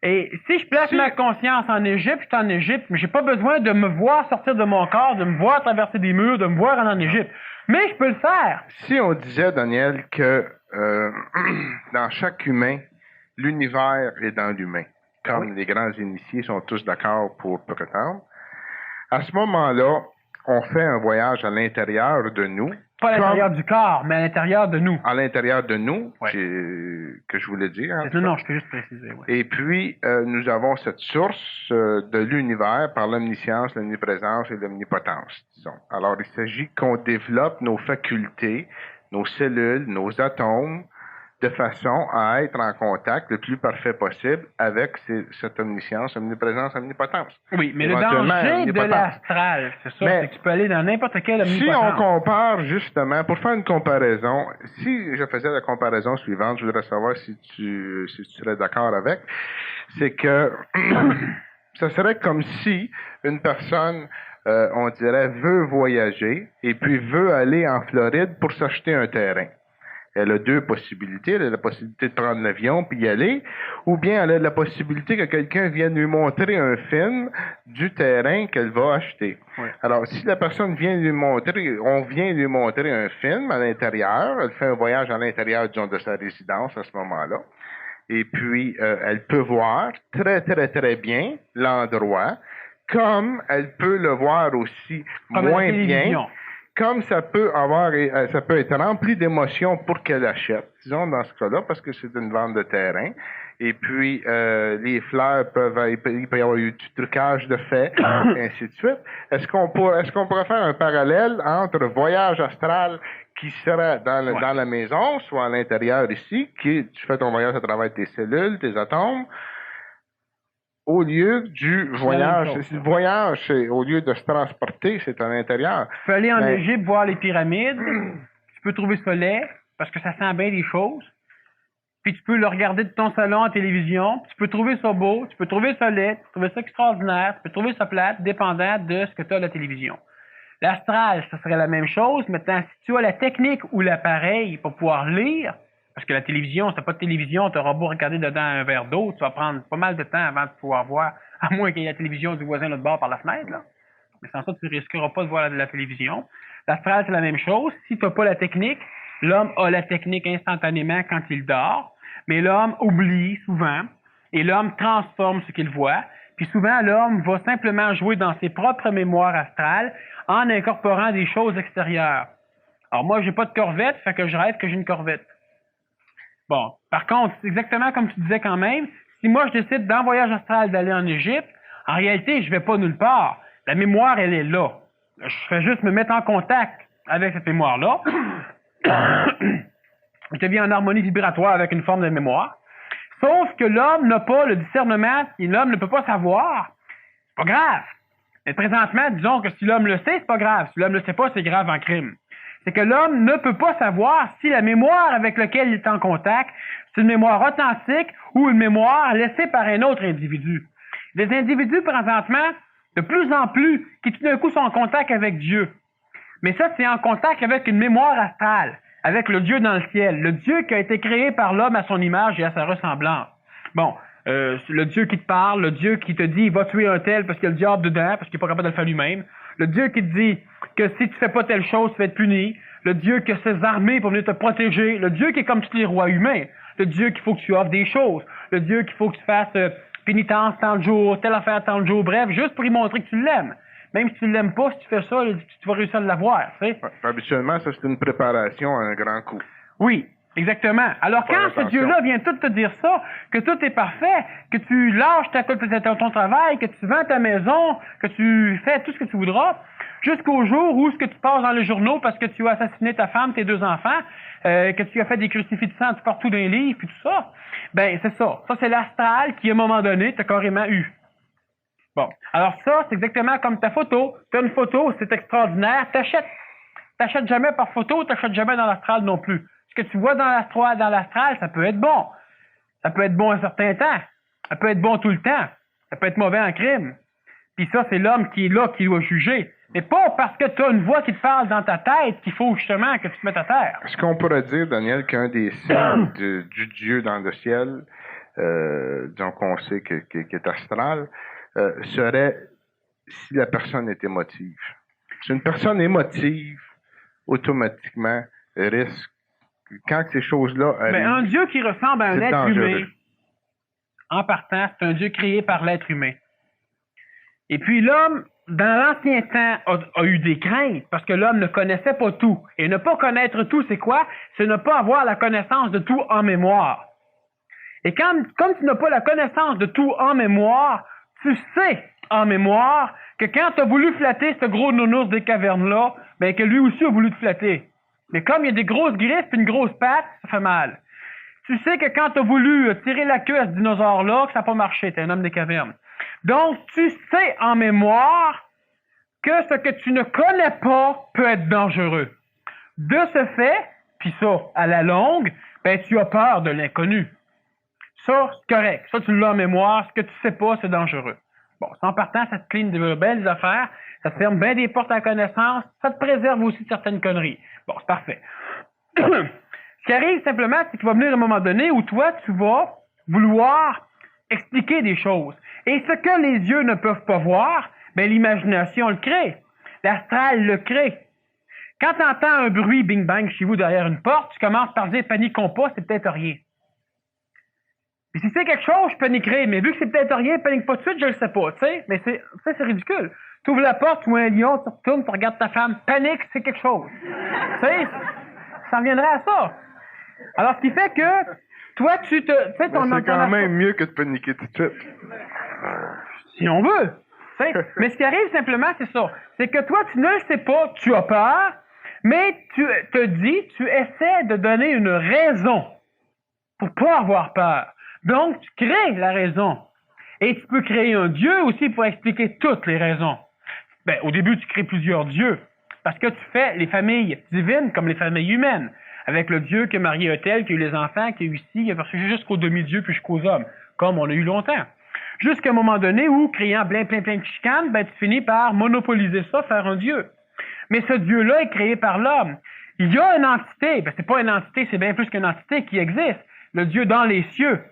Et si je place ma conscience en Égypte, je suis en Égypte, mais j'ai pas besoin de me voir sortir de mon corps, de me voir traverser des murs, de me voir en Égypte. Mais je peux le faire. Si on disait, Daniel, que dans chaque humain, l'univers est dans l'humain, comme les grands initiés sont tous d'accord pour prétendre, à ce moment-là, on fait un voyage à l'intérieur de nous. Pas à l'intérieur du corps, mais à l'intérieur de nous. À l'intérieur de nous, ouais. Que je voulais dire. Non, je peux juste préciser. Ouais. Et puis, nous avons cette source de l'univers par l'omniscience, l'omniprésence et l'omnipotence, disons. Alors, il s'agit qu'on développe nos facultés, nos cellules, nos atomes, de façon à être en contact le plus parfait possible avec cette omniscience, omniprésence, omnipotence. Oui, mais le danger de l'astral, c'est ça, c'est que tu peux aller dans n'importe quelle omnipotence. Si on compare justement, pour faire une comparaison, si je faisais la comparaison suivante, je voudrais savoir si tu serais d'accord avec, c'est que ça serait comme si une personne, on dirait, veut voyager et puis veut aller en Floride pour s'acheter un terrain. Elle a deux possibilités. Elle a la possibilité de prendre l'avion puis y aller, ou bien elle a la possibilité que quelqu'un vienne lui montrer un film du terrain qu'elle va acheter. Oui. Alors, si la personne vient lui montrer, on vient lui montrer un film à l'intérieur, elle fait un voyage à l'intérieur, disons, de sa résidence à ce moment-là, et puis elle peut voir très, très, très bien l'endroit, comme elle peut le voir aussi comme moins bien. Comme ça peut être rempli d'émotions pour qu'elle achète, disons dans ce cas-là, parce que c'est une vente de terrain. Et puis les fleurs il peut y avoir eu du trucage de fait, et ainsi de suite. Est-ce qu'on pourrait faire un parallèle entre voyage astral qui serait dans la maison, soit à l'intérieur ici, tu fais ton voyage à travers tes cellules, tes atomes, au lieu du voyage. Le voyage, au lieu de se transporter, c'est à l'intérieur. Tu peux aller en Égypte voir les pyramides. Tu peux trouver ça laid, parce que ça sent bien les choses. Puis tu peux le regarder de ton salon à télévision. Tu peux trouver ça beau, tu peux trouver ça laid, tu peux trouver ça extraordinaire, tu peux trouver ça plate, dépendant de ce que tu as à la télévision. L'astral, ça serait la même chose. Maintenant, si tu as la technique ou l'appareil pour pouvoir lire, parce que la télévision, si t'as pas de télévision, tu auras beau regarder dedans un verre d'eau, tu vas prendre pas mal de temps avant de pouvoir voir, à moins qu'il y ait la télévision du voisin de l'autre bord par la fenêtre, là. Mais sans ça, tu risqueras pas de voir la télévision. L'astral, c'est la même chose. Si tu n'as pas la technique, l'homme a la technique instantanément quand il dort, mais l'homme oublie souvent, et l'homme transforme ce qu'il voit, puis souvent, l'homme va simplement jouer dans ses propres mémoires astrales en incorporant des choses extérieures. Alors moi, j'ai pas de corvette, fait que je rêve que j'ai une corvette. Bon, par contre, c'est exactement comme tu disais quand même, si moi je décide dans voyage astral d'aller en Égypte, en réalité, je vais pas nulle part. La mémoire, elle est là. Je fais juste me mettre en contact avec cette mémoire-là. Je deviens en harmonie vibratoire avec une forme de mémoire. Sauf que l'homme n'a pas le discernement, et l'homme ne peut pas savoir. C'est pas grave. Mais présentement, disons que si l'homme le sait, c'est pas grave. Si l'homme ne le sait pas, c'est grave en crime. C'est que l'homme ne peut pas savoir si la mémoire avec laquelle il est en contact, c'est une mémoire authentique ou une mémoire laissée par un autre individu. Des individus, présentement, de plus en plus, qui tout d'un coup sont en contact avec Dieu. Mais ça, c'est en contact avec une mémoire astrale, avec le Dieu dans le ciel, le Dieu qui a été créé par l'homme à son image et à sa ressemblance. Bon, le Dieu qui te parle, le Dieu qui te dit, il va tuer un tel parce qu'il y a le diable dedans, parce qu'il n'est pas capable de le faire lui-même. Le Dieu qui te dit que si tu fais pas telle chose, tu vas être puni. Le Dieu qui a ses armées pour venir te protéger. Le Dieu qui est comme tous les rois humains. Le Dieu qu'il faut que tu offres des choses. Le Dieu qu'il faut que tu fasses pénitence tant de jours, telle affaire tant de jours. Bref, juste pour lui montrer que tu l'aimes. Même si tu l'aimes pas, si tu fais ça, tu vas réussir à l'avoir, tu sais. Habituellement, ça, c'est une préparation à un grand coup. Oui, exactement. Alors, quand ce Dieu-là vient tout te dire ça, que tout est parfait, que tu lâches ton travail, que tu vends ta maison, que tu fais tout ce que tu voudras, jusqu'au jour où ce que tu passes dans les journaux parce que tu as assassiné ta femme, tes 2 enfants, que tu as fait des crucifix de sang partout dans les livres, puis tout ça, ben c'est ça. Ça, c'est l'astral qui, à un moment donné, t'as carrément eu. Bon. Alors ça, c'est exactement comme ta photo. Tu as une photo, c'est extraordinaire, t'achètes. T'achètes jamais par photo, t'achètes jamais dans l'astral non plus. Ce que tu vois dans l'astral, ça peut être bon. Ça peut être bon un certain temps. Ça peut être bon tout le temps. Ça peut être mauvais en crime. Puis ça, c'est l'homme qui est là, qui doit juger. Mais pas parce que tu as une voix qui te parle dans ta tête qu'il faut justement que tu te mettes à terre. Est-ce qu'on pourrait dire, Daniel, qu'un des signes du Dieu dans le ciel, disons qu'on sait qu'il est astral, serait si la personne est émotive? Si une personne émotive, automatiquement, risque, quand ces choses-là arrivent... Mais un Dieu qui ressemble à un être dangereux. humain, en partant, c'est un Dieu créé par l'être humain. Et puis l'homme, dans l'ancien temps, a eu des craintes, parce que l'homme ne connaissait pas tout. Et ne pas connaître tout, c'est quoi? C'est ne pas avoir la connaissance de tout en mémoire. Et comme tu n'as pas la connaissance de tout en mémoire, tu sais en mémoire que quand tu as voulu flatter ce gros nounours des cavernes-là, ben que lui aussi a voulu te flatter. Mais comme il y a des grosses griffes et une grosse patte, ça fait mal. Tu sais que quand tu as voulu tirer la queue à ce dinosaure-là, que ça n'a pas marché, t'es un homme des cavernes. Donc, tu sais en mémoire que ce que tu ne connais pas peut être dangereux. De ce fait, puis ça, à la longue, ben tu as peur de l'inconnu. Ça, c'est correct. Ça, tu l'as en mémoire. Ce que tu sais pas, c'est dangereux. Bon, en partant, ça te clean de belles affaires. Ça te ferme bien des portes à connaissance. Ça te préserve aussi de certaines conneries. Bon, c'est parfait. Ce qui arrive simplement, c'est qu'il va venir un moment donné où toi, tu vas vouloir expliquer des choses. Et ce que les yeux ne peuvent pas voir, ben l'imagination le crée. L'astral le crée. Quand tu entends un bruit bing-bang chez vous derrière une porte, tu commences par dire « paniquons pas, c'est peut-être rien ». Puis si c'est quelque chose, je paniquerai. Mais vu que c'est peut-être rien, panique pas tout de suite, je le sais pas, tu sais. Mais c'est ridicule. Tu ouvres la porte, tu vois un lion, tu retournes, tu regardes ta femme, panique, c'est quelque chose. Tu sais, ça reviendrait à ça. Alors, ce qui fait que, toi, tu sais, c'est quand même mieux que de paniquer tout de suite. Si on veut. Tu sais. Mais ce qui arrive simplement, c'est ça. C'est que toi, tu ne le sais pas, tu as peur, mais tu te dis, tu essaies de donner une raison pour pas avoir peur. Donc, tu crées la raison. Et tu peux créer un Dieu aussi pour expliquer toutes les raisons. Ben, au début, tu crées plusieurs dieux. Parce que tu fais les familles divines comme les familles humaines. Avec le Dieu qui a marié un tel, qui a eu les enfants, qui a eu ici, qui a versé jusqu'aux demi-dieux puis jusqu'aux hommes. Comme on a eu longtemps. Jusqu'à un moment donné où, créant plein de chicanes, ben, tu finis par monopoliser ça, faire un Dieu. Mais ce Dieu-là est créé par l'homme. Il y a une entité. Ben, c'est pas une entité, c'est bien plus qu'une entité qui existe. Le Dieu dans les cieux.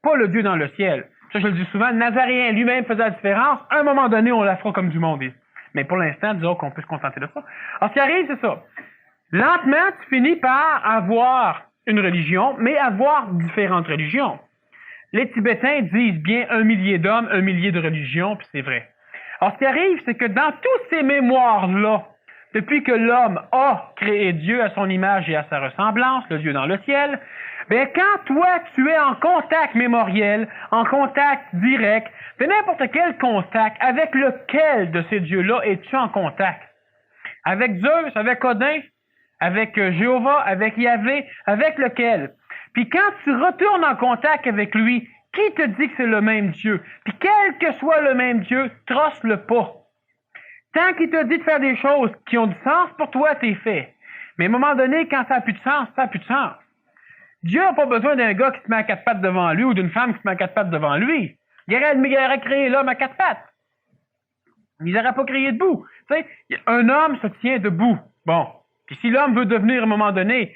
Pas le Dieu dans le ciel. Ça, je le dis souvent, Nazaréen lui-même faisait la différence. À un moment donné, on la fera comme du monde. Mais pour l'instant, disons qu'on peut se contenter de ça. Alors, ce qui arrive, c'est ça. Lentement, tu finis par avoir une religion, mais avoir différentes religions. Les Tibétains disent bien 1 millier d'hommes, 1 millier de religions, puis c'est vrai. Alors, ce qui arrive, c'est que dans toutes ces mémoires-là, depuis que l'homme a créé Dieu à son image et à sa ressemblance, le Dieu dans le ciel, bien, quand toi, tu es en contact mémoriel, en contact direct, de n'importe quel contact, avec lequel de ces dieux-là es-tu en contact? Avec Zeus, avec Odin, avec Jéhovah, avec Yahvé, avec lequel? Puis quand tu retournes en contact avec lui, qui te dit que c'est le même Dieu? Puis quel que soit le même Dieu, trosse-le pas. Tant qu'il te dit de faire des choses qui ont du sens pour toi, t'es fait. Mais à un moment donné, quand ça n'a plus de sens, ça n'a plus de sens. Dieu n'a pas besoin d'un gars qui se met à 4 pattes devant lui ou d'une femme qui se met à 4 pattes devant lui. Il aurait créé l'homme à 4 pattes. Il n'aurait pas créé debout. Tu sais, un homme se tient debout. Bon. Puis si l'homme veut devenir à un moment donné,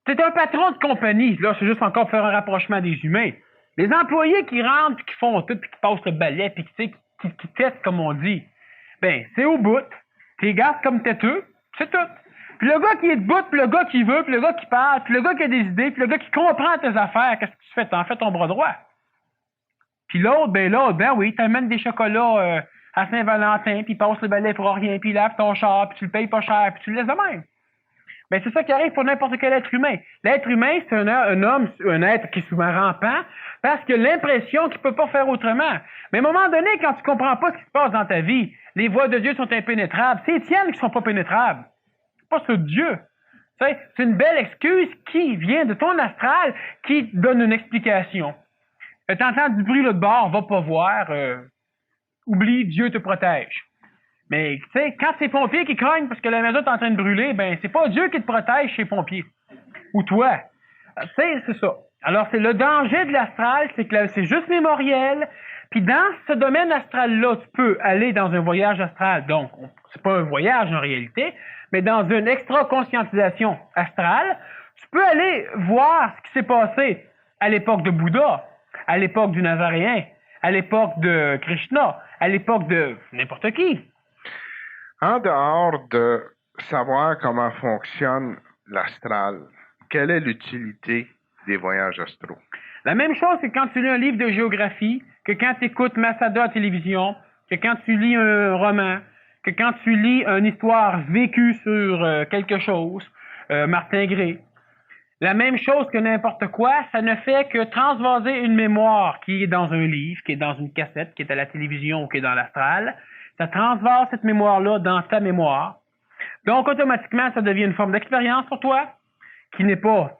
c'est un patron de compagnie. Là, c'est juste encore faire un rapprochement des humains. Les employés qui rentrent, puis qui font tout, puis qui passent le balai, puis qui testent, comme on dit, ben, c'est au bout. T'es gardes comme têteux, c'est tout. Puis le gars qui est debout, puis le gars qui veut, puis le gars qui parle, puis le gars qui a des idées, puis le gars qui comprend tes affaires, qu'est-ce que tu fais? T'en fais ton bras droit. Puis l'autre, ben oui, t'amènes des chocolats à Saint-Valentin, puis il passe le balai pour rien, puis il lave ton char, puis tu le payes pas cher, puis tu le laisses de même. Ben, c'est ça qui arrive pour n'importe quel être humain. L'être humain, c'est un être qui est souvent rampant, parce qu'il a l'impression qu'il peut pas faire autrement. Mais à un moment donné, quand tu comprends pas ce qui se passe dans ta vie, les voies de Dieu sont impénétrables. C'est les tiennes qui sont pas pénétrables. C'est pas ceux de Dieu. C'est une belle excuse qui vient de ton astral, qui te donne une explication. T'entends du bruit l'autre bord, va pas voir, oublie, Dieu te protège. Mais, tu sais, quand c'est pompiers qui cognent parce que la maison est en train de brûler, ben, c'est pas Dieu qui te protège chez les pompiers. Ou toi. Tu sais, c'est ça. Alors, c'est le danger de l'astral, c'est que c'est juste mémoriel. Puis dans ce domaine astral-là, tu peux aller dans un voyage astral. Donc, c'est pas un voyage en réalité, mais dans une extra-conscientisation astrale, tu peux aller voir ce qui s'est passé à l'époque de Bouddha, à l'époque du Nazaréen, à l'époque de Krishna, à l'époque de n'importe qui. En dehors de savoir comment fonctionne l'astral, quelle est l'utilité des voyages astraux? La même chose que quand tu lis un livre de géographie, que quand tu écoutes Masada à la télévision, que quand tu lis un roman, que quand tu lis une histoire vécue sur quelque chose, Martin Gray. La même chose que n'importe quoi, ça ne fait que transvaser une mémoire qui est dans un livre, qui est dans une cassette, qui est à la télévision ou qui est dans l'astral. Ça transvase cette mémoire-là dans ta mémoire. Donc, automatiquement, ça devient une forme d'expérience pour toi, qui n'est pas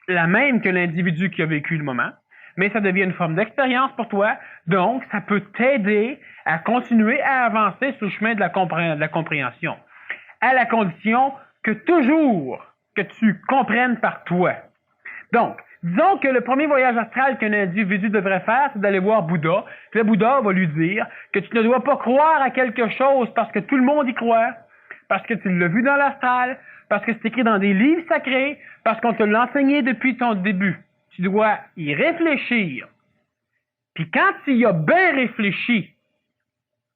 la même que l'individu qui a vécu le moment, mais ça devient une forme d'expérience pour toi. Donc, ça peut t'aider à continuer à avancer sur le chemin de la compréhension, à la condition que toujours que tu comprennes par toi. Donc, disons que le premier voyage astral qu'un individu devrait faire, c'est d'aller voir Bouddha. Puis le Bouddha va lui dire que tu ne dois pas croire à quelque chose parce que tout le monde y croit, parce que tu l'as vu dans l'astral, parce que c'est écrit dans des livres sacrés, parce qu'on te l'a enseigné depuis ton début. Tu dois y réfléchir. Puis quand tu y as bien réfléchi,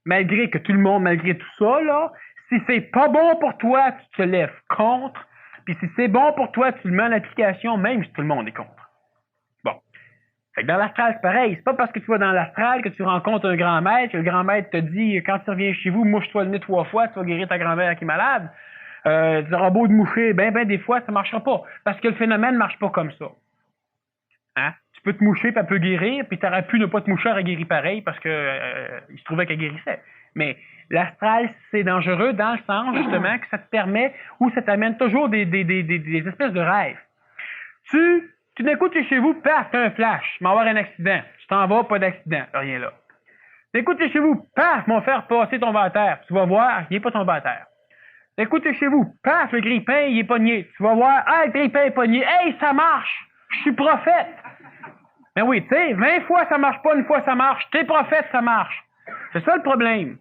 malgré que tout le monde, malgré tout ça, là, si c'est pas bon pour toi, tu te lèves contre. Puis si c'est bon pour toi, tu le mets en application, même si tout le monde est contre. Bon. Fait que dans l'astral, c'est pareil. C'est pas parce que tu vas dans l'astral que tu rencontres un grand maître, que le grand maître te dit, quand tu reviens chez vous, mouche-toi le nez 3 fois, tu vas guérir ta grand-mère qui est malade. Tu auras beau de moucher, ben des fois, ça marchera pas. Parce que le phénomène marche pas comme ça. Hein? Tu peux te moucher, puis elle peut guérir, puis tu aurais pu ne pas te moucher, elle guérit pareil, parce que il se trouvait qu'elle guérissait. Mais l'astral, c'est dangereux dans le sens, justement, que ça te permet, ou ça t'amène toujours des espèces de rêves. Tout d'un coup, tu es chez vous, paf, t'as un flash, il va y avoir un accident. Tu t'en vas, pas d'accident, rien là. D'un coup, tu es chez vous, paf, mon faire passer tomber à terre. Tu vas voir, il n'est pas tombé à terre. D'un coup, tu es chez vous, paf, le grille-pain, il est pogné. Tu vas voir, ah, le grille-pain est pogné. Hey, ça marche! Je suis prophète! Ben oui, tu sais, 20 fois ça marche pas, une fois ça marche. T'es prophète, ça marche. C'est ça le problème.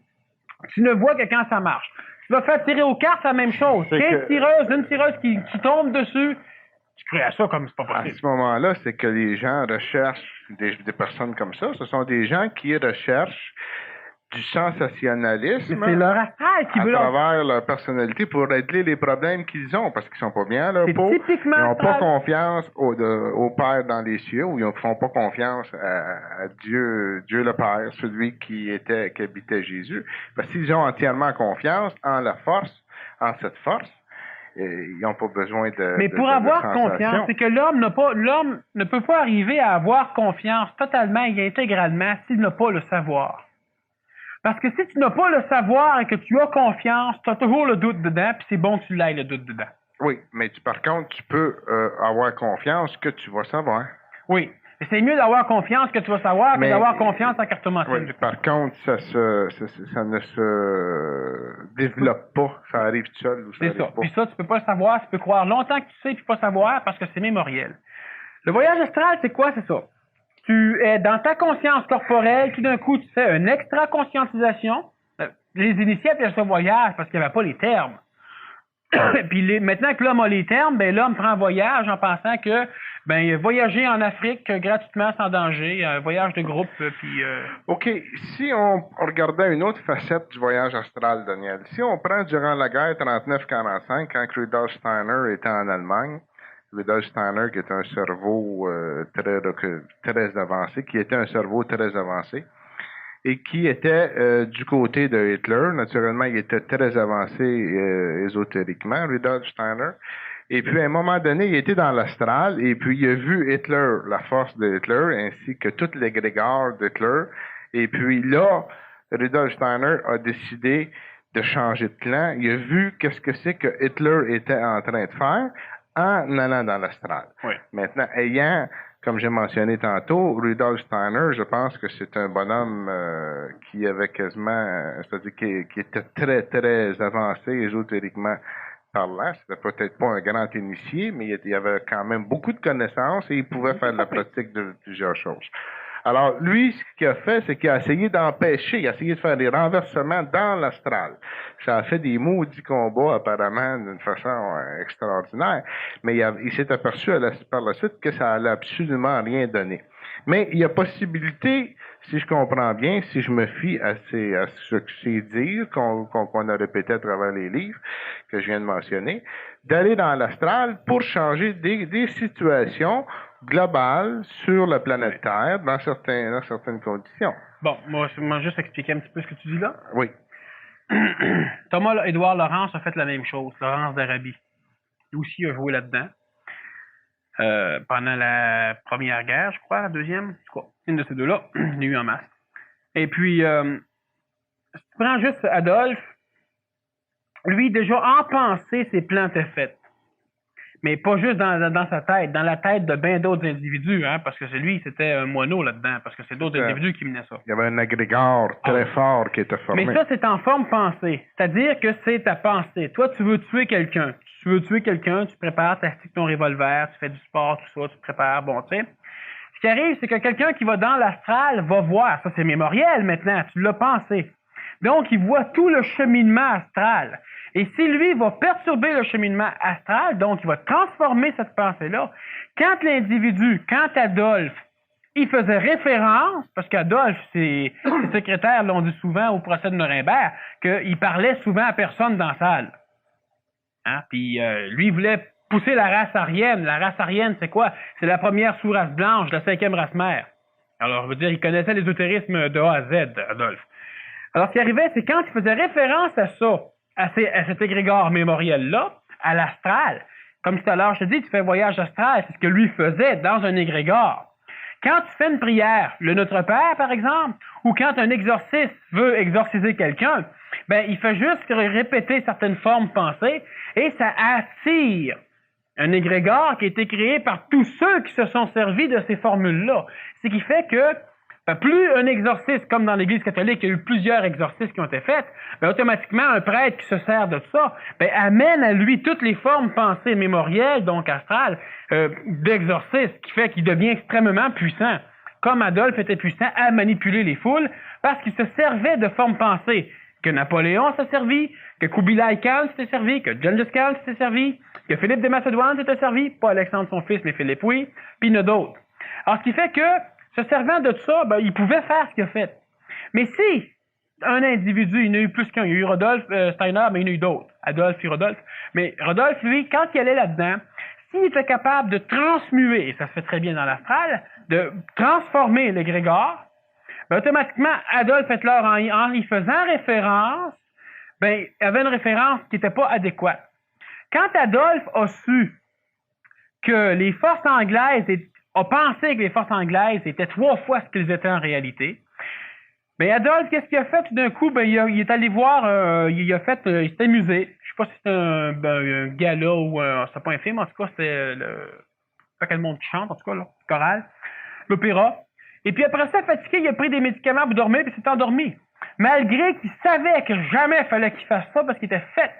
Tu ne vois que quand ça marche. Tu vas faire tirer aux cartes, c'est la même chose. Une tireuse qui tombe dessus, tu crées à ça comme c'est pas possible. À ce moment-là, c'est que les gens recherchent des personnes comme ça. Ce sont des gens qui recherchent du sensationnalisme c'est leur astral qui veut à travers leur personnalité pour régler les problèmes qu'ils ont parce qu'ils sont pas bien à leur peau. Typiquement ils n'ont pas confiance au Père dans les cieux ou ils ne font pas confiance à Dieu le Père, celui qui habitait Jésus. Parce qu'ils ont entièrement confiance en la force, en cette force. Et ils n'ont pas besoin de. Mais pour avoir confiance, c'est que l'homme ne peut pas arriver à avoir confiance totalement et intégralement s'il n'a pas le savoir. Parce que si tu n'as pas le savoir et que tu as confiance, tu as toujours le doute dedans, puis c'est bon que tu l'aies le doute dedans. Oui, mais par contre, tu peux avoir confiance que tu vas savoir. Oui, mais c'est mieux d'avoir confiance que tu vas savoir que d'avoir confiance en cartomancie. Oui, par contre, ça ne se développe pas. Ça arrive tout seul ou ça arrive pas. Puis ça, tu peux pas le savoir. Tu peux croire longtemps que tu sais puis pas savoir parce que c'est mémoriel. Le voyage astral, c'est quoi? C'est ça. Tu es dans ta conscience corporelle, tout d'un coup, tu fais une extra-conscientisation. Les initiés appellent ça voyage parce qu'il n'y avait pas les termes. Puis maintenant que l'homme a les termes, ben l'homme prend voyage en pensant que voyager en Afrique gratuitement sans danger, un voyage de groupe, puis... OK. Si on regardait une autre facette du voyage astral, Daniel, si on prend durant la guerre 39-45, quand Rudolf Steiner était en Allemagne, Rudolf Steiner, qui est un cerveau très avancé, et qui était du côté de Hitler. Naturellement, il était très avancé ésotériquement, Rudolf Steiner. Et puis, à un moment donné, il était dans l'astral, et puis il a vu Hitler, la force de Hitler, ainsi que toutes les grégores d'Hitler. Et puis là, Rudolf Steiner a décidé de changer de clan. Il a vu qu'est-ce que c'est que Hitler était en train de faire en allant dans l'astral. Oui. Maintenant, ayant, comme j'ai mentionné tantôt, Rudolf Steiner, je pense que c'est un bonhomme qui avait quasiment, c'est-à-dire qui était très, très avancé ésotériquement parlant. C'était peut-être pas un grand initié, mais il avait quand même beaucoup de connaissances et il pouvait faire de la pratique de plusieurs choses. Alors, lui, ce qu'il a fait, c'est qu'il a essayé d'empêcher, il a essayé de faire des renversements dans l'astral. Ça a fait des maudits combats, apparemment, d'une façon extraordinaire, mais il s'est aperçu par la suite que ça allait absolument rien donner. Mais il y a possibilité, si je comprends bien, si je me fie à ce que c'est dire, qu'on a répété à travers les livres que je viens de mentionner, d'aller dans l'astral pour changer des situations globales sur la planète Terre dans certaines conditions. Bon, moi, juste expliquer un petit peu ce que tu dis là. Oui. Thomas Édouard Laurence a fait la même chose, Laurence d'Arabie. Lui aussi a joué là-dedans. Pendant la Première Guerre, je crois, la deuxième, je crois. Une de ces deux-là, il y a eu en masse. Et puis, si tu prends juste Adolphe, lui, déjà, en pensée, ses plans étaient faits. Mais pas juste dans sa tête, dans la tête de bien d'autres individus, hein, parce que lui, c'était un moineau là-dedans, parce que c'est d'autres individus qui menaient ça. Il y avait un agrégore très fort qui était formé. Mais ça, c'est en forme pensée. C'est-à-dire que c'est ta pensée. Toi, tu veux tuer quelqu'un. Tu veux tuer quelqu'un, tu prépares, tu astiques ton revolver, tu fais du sport, tout ça, tu te prépares, bon, tu sais. Ce qui arrive, c'est que quelqu'un qui va dans l'astral va voir. Ça, c'est mémoriel maintenant, tu l'as pensé. Donc, il voit tout le cheminement astral. Et si lui va perturber le cheminement astral, donc il va transformer cette pensée-là, quand l'individu, quand Adolphe, il faisait référence, parce qu'Adolphe, ses secrétaires l'ont dit souvent au procès de Nuremberg, qu'il parlait souvent à personne dans la salle. Hein? Puis lui, il voulait pousser la race aryenne. La race aryenne, c'est quoi? C'est la première sous-race blanche, la 5e race mère. Alors, je veux dire, il connaissait l'ésotérisme de A à Z, Adolphe. Alors, ce qui arrivait, c'est quand il faisait référence à ça, à cet égrégore mémoriel-là, à l'astral, comme tout à l'heure, je te dis, tu fais un voyage astral, c'est ce que lui faisait dans un égrégore. Quand tu fais une prière, le Notre Père, par exemple, ou quand un exorciste veut exorciser quelqu'un, ben, il fait juste répéter certaines formes pensées et ça attire un égrégore qui a été créé par tous ceux qui se sont servis de ces formules-là. Ce qui fait que plus un exorciste, comme dans l'Église catholique, il y a eu plusieurs exorcistes qui ont été faits, ben, automatiquement, un prêtre qui se sert de ça, ben, amène à lui toutes les formes pensées mémorielles, donc astrales, d'exorcisme, qui fait qu'il devient extrêmement puissant. Comme Adolphe était puissant à manipuler les foules, parce qu'il se servait de formes pensées, que Napoléon s'est servi, que Kubilai Khan s'était servi, que Genghis Khan s'était servi, que Philippe de Macédoine s'était servi, pas Alexandre son fils, mais Philippe, oui, puis il y en a d'autres. Alors, ce qui fait que, se servant de ça, ben, il pouvait faire ce qu'il a fait. Mais si un individu, il y en a eu plus qu'un, il y a eu Rodolphe Steiner, mais il y en a eu d'autres, Adolphe et Rodolphe, mais Rodolphe, lui, quand il allait là-dedans, s'il était capable de transmuer, et ça se fait très bien dans l'astral, de transformer l'égrégore, ben, automatiquement, Adolphe Hitler, en y faisant référence, ben, avait une référence qui n'était pas adéquate. Quand Adolphe a su que les forces anglaises a pensé que les forces anglaises étaient 3 fois ce qu'ils étaient en réalité. Mais Adolphe, qu'est-ce qu'il a fait tout d'un coup? Ben, il est allé voir, il s'est amusé. Je sais pas si c'était un gala ou c'était pas un film, en tout cas, c'était pas quel monde qui chante, en tout cas, là, chorale, l'opéra. Et puis après ça, fatigué, il a pris des médicaments pour dormir, puis il s'est endormi. Malgré qu'il savait que jamais il fallait qu'il fasse ça parce qu'il était fait.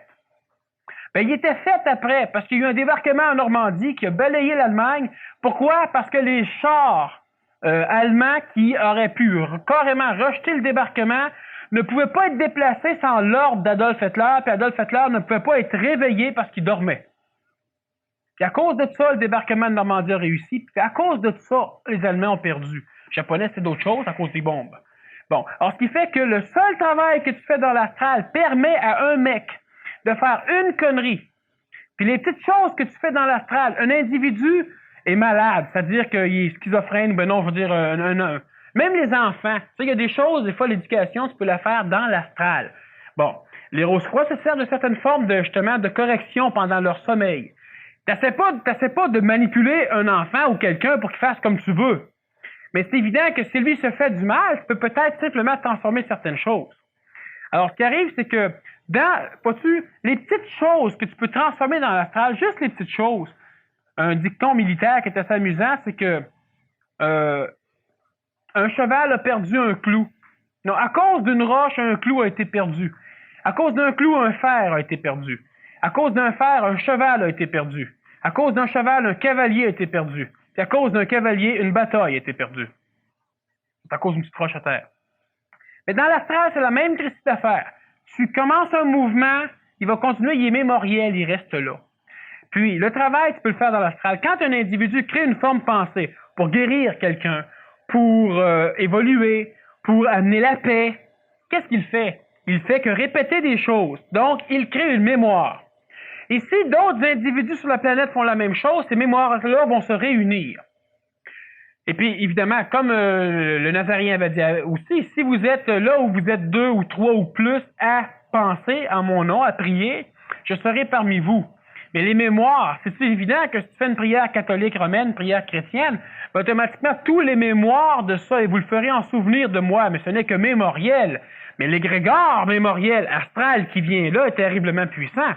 Ben, il était fait après, parce qu'il y a eu un débarquement en Normandie qui a balayé l'Allemagne. Pourquoi? Parce que les chars allemands qui auraient pu carrément rejeter le débarquement ne pouvaient pas être déplacés sans l'ordre d'Adolf Hitler, puis Adolf Hitler ne pouvait pas être réveillé parce qu'il dormait. Puis à cause de ça, le débarquement de Normandie a réussi, puis à cause de ça, les Allemands ont perdu. Les Japonais, c'est d'autres choses à cause des bombes. Bon, alors ce qui fait que le seul travail que tu fais dans l'astral permet à un mec de faire une connerie. Puis les petites choses que tu fais dans l'astral, un individu est malade, c'est-à-dire qu'il est schizophrène, ben non, je veux dire, Même les enfants. Tu sais, il y a des choses, des fois, l'éducation, tu peux la faire dans l'astral. Bon, les rose-croix se servent de certaines formes justement, de correction pendant leur sommeil. T'essaies pas de manipuler un enfant ou quelqu'un pour qu'il fasse comme tu veux. Mais c'est évident que si lui se fait du mal, tu peux peut-être simplement transformer certaines choses. Alors, ce qui arrive, c'est que les petites choses que tu peux transformer dans l'astral, juste les petites choses. Un dicton militaire qui est assez amusant, c'est que un cheval a perdu un clou. Non, à cause d'une roche, un clou a été perdu. À cause d'un clou, un fer a été perdu. À cause d'un fer, un cheval a été perdu. À cause d'un cheval, un cavalier a été perdu. Puis à cause d'un cavalier, une bataille a été perdue. C'est à cause d'une petite roche à terre. Mais dans l'astral, c'est la même triste affaire. Tu commences un mouvement, il va continuer, il est mémoriel, il reste là. Puis, le travail, tu peux le faire dans l'astral. Quand un individu crée une forme pensée pour guérir quelqu'un, pour évoluer, pour amener la paix, qu'est-ce qu'il fait? Il fait que répéter des choses. Donc, il crée une mémoire. Et si d'autres individus sur la planète font la même chose, ces mémoires-là vont se réunir. Et puis, évidemment, comme le Nazarien avait dit aussi, si vous êtes là où vous êtes 2 ou 3 ou plus à penser en mon nom, à prier, je serai parmi vous. Mais les mémoires, c'est évident que si tu fais une prière catholique romaine, une prière chrétienne, ben, automatiquement, tous les mémoires de ça, et vous le ferez en souvenir de moi, mais ce n'est que mémoriel. Mais l'égrégore mémoriel astral qui vient là est terriblement puissant.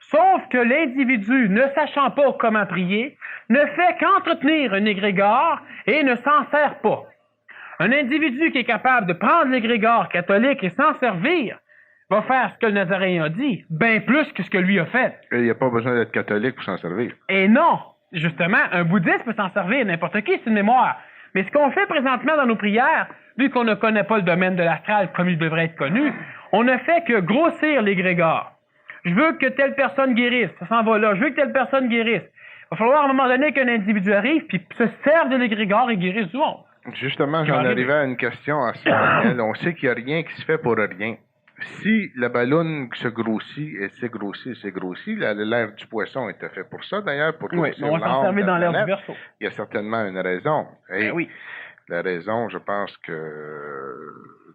Sauf que l'individu, ne sachant pas comment prier, ne fait qu'entretenir un égrégore et ne s'en sert pas. Un individu qui est capable de prendre l'égrégore catholique et s'en servir va faire ce que le Nazaréen a dit, bien plus que ce que lui a fait. Il n'y a pas besoin d'être catholique pour s'en servir. Et non! Justement, un bouddhiste peut s'en servir, n'importe qui, c'est une mémoire. Mais ce qu'on fait présentement dans nos prières, vu qu'on ne connaît pas le domaine de l'astral comme il devrait être connu, on ne fait que grossir l'égrégore. Je veux que telle personne guérisse, ça s'en va là. Je veux que telle personne guérisse. Il va falloir à un moment donné qu'un individu arrive puis se serve de l'égrégore et guérisse du monde. Justement, j'en arrivais à une question à ça, Daniel. On sait qu'il n'y a rien qui se fait pour rien. Si la ballonne se grossit, et s'est grossie, l'ère du poisson était fait pour ça, d'ailleurs, pour grossir on va s'en servir dans l'ère du Verseau. Il y a certainement une raison. Et oui. La raison, je pense que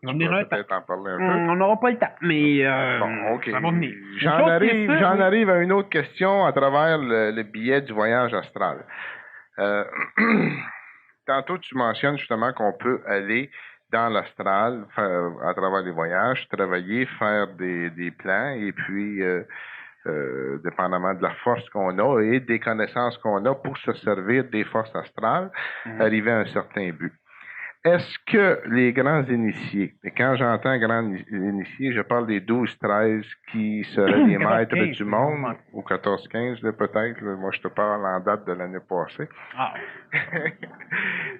tu vas peut-être en parler un peu. On n'aura pas le temps, mais bon, okay. Ça va venir. J'en arrive à une autre question à travers le billet du voyage astral. Tantôt, tu mentionnes justement qu'on peut aller dans l'astral, à travers les voyages, travailler, faire des plans, et puis, dépendamment de la force qu'on a et des connaissances qu'on a pour se servir des forces astrales, arriver à un certain but. Est-ce que les grands initiés, et quand j'entends grands initiés, je parle des 12-13 qui seraient les maîtres du monde, ou 14-15 peut-être, moi je te parle en date de l'année passée. Ah.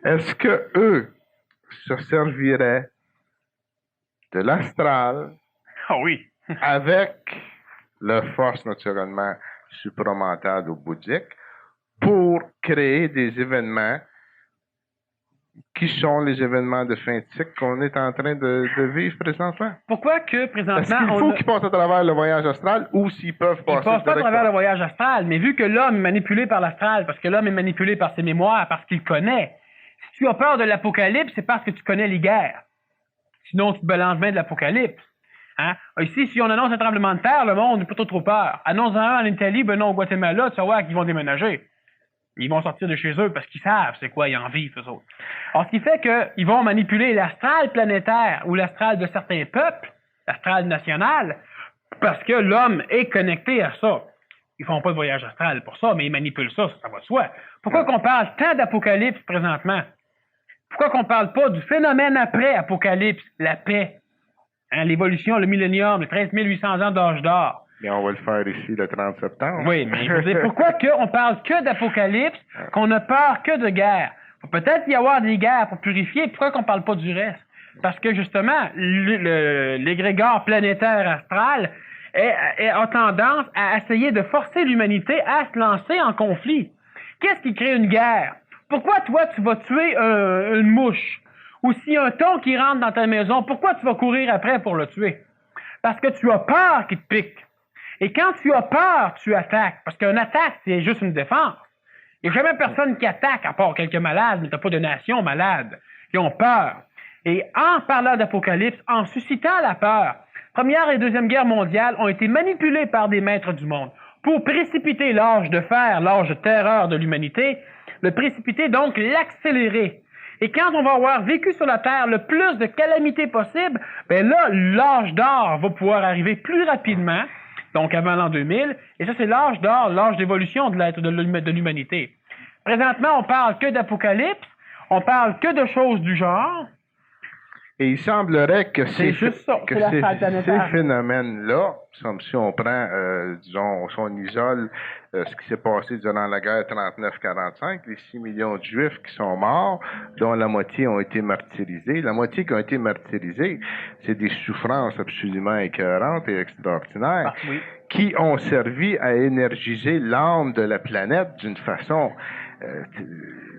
Est-ce que eux se servirait de l'astral avec la force naturellement supramentale ou bouddhique pour créer des événements qui sont les événements de fin de cycle qu'on est en train de vivre présentement? Pourquoi que présentement... Est-ce qu'il faut qu'ils passent à travers le voyage astral ou s'ils peuvent passer... Ils passent pas à travers le voyage astral, mais vu que l'homme est manipulé par l'astral, parce que l'homme est manipulé par ses mémoires, parce qu'il connaît... Si tu as peur de l'apocalypse, c'est parce que tu connais les guerres. Sinon, tu te balances bien de l'apocalypse. Hein? Ici, si on annonce un tremblement de terre, le monde n'a pas trop peur. Annonce un en Italie, ben non, au Guatemala, tu vas voir qu'ils vont déménager. Ils vont sortir de chez eux parce qu'ils savent c'est quoi, ils en vivent, eux autres. Alors, ce qui fait qu'ils vont manipuler l'astral planétaire ou l'astral de certains peuples, l'astral national, parce que l'homme est connecté à ça. Ils font pas de voyage astral pour ça, mais ils manipulent ça, ça va de soi. Pourquoi qu'on parle tant d'apocalypse présentement? Pourquoi qu'on parle pas du phénomène après apocalypse, la paix, hein, l'évolution, le millénium, les 13 800 ans d'âge d'or? Et on va le faire ici le 30 septembre. Oui, mais je veux dire, pourquoi qu'on parle que d'apocalypse, qu'on a peur que de guerre? Il faut peut-être y avoir des guerres pour purifier, pourquoi qu'on parle pas du reste? Parce que justement, l'égrégore planétaire astral a tendance à essayer de forcer l'humanité à se lancer en conflit. Qu'est-ce qui crée une guerre? Pourquoi toi, tu vas tuer une mouche? Ou s'il y a un thon qui rentre dans ta maison, pourquoi tu vas courir après pour le tuer? Parce que tu as peur qu'il te pique. Et quand tu as peur, tu attaques. Parce qu'une attaque, c'est juste une défense. Il n'y a jamais personne qui attaque, à part quelques malades, mais tu n'as pas de nation malade. Ils ont peur. Et en parlant d'Apocalypse, en suscitant la peur, Première et Deuxième Guerre mondiale ont été manipulés par des maîtres du monde pour précipiter l'âge de fer, l'âge de terreur de l'humanité, le précipiter, donc l'accélérer. Et quand on va avoir vécu sur la Terre le plus de calamités possible, ben là, l'âge d'or va pouvoir arriver plus rapidement, donc avant l'an 2000, et ça c'est l'âge d'or, l'âge d'évolution de l'humanité. Présentement, on parle que d'Apocalypse, on parle que de choses du genre. Et il semblerait que ces planétaire. phénomènes-là, comme si on prend, disons, on isole ce qui s'est passé durant la guerre 39-45, les 6 millions de Juifs qui sont morts, dont la moitié ont été martyrisés. La moitié qui ont été martyrisés, c'est des souffrances absolument écœurantes et extraordinaires, qui ont servi à énergiser l'âme de la planète d'une façon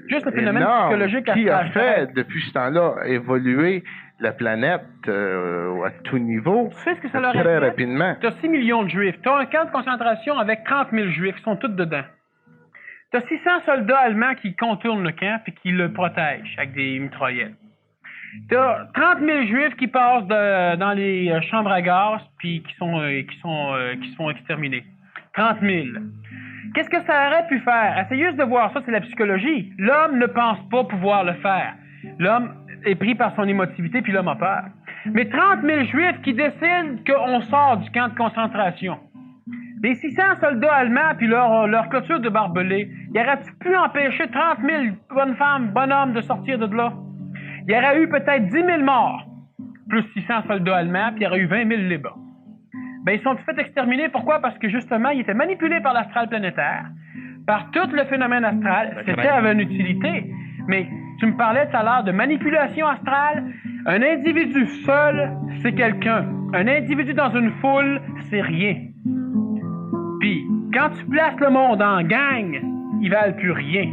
juste le phénomène énorme, psychologique qui a fait, depuis ce temps-là, évoluer la planète à tout niveau, tu sais ce que ça leur très rapidement. Tu as 6 millions de Juifs. Tu as un camp de concentration avec 30 000 Juifs qui sont tous dedans. Tu as 600 soldats allemands qui contournent le camp et qui le protègent avec des mitraillettes. Tu as 30 000 Juifs qui passent dans les chambres à gaz puis qui se font exterminer. 30 000. Qu'est-ce que ça aurait pu faire? Essayez juste de voir ça, c'est la psychologie. L'homme ne pense pas pouvoir le faire. L'homme est pris par son émotivité, puis l'homme a peur. Mais 30 000 Juifs qui décident qu'on sort du camp de concentration. Les 600 soldats allemands, puis leur clôture de barbelés, y aurait-tu pu empêcher 30 000 bonnes femmes, bonhommes de sortir de là? Il y aurait eu peut-être 10 000 morts, plus 600 soldats allemands, puis il y aurait eu 20 000 libres. Ben, ils sont fait exterminer. Pourquoi? Parce que justement, ils étaient manipulés par l'astral planétaire, par tout le phénomène astral. C'était avait une utilité. Mais tu me parlais tout à l'heure de manipulation astrale. Un individu seul, c'est quelqu'un. Un individu dans une foule, c'est rien. Puis, quand tu places le monde en gang, ils valent plus rien.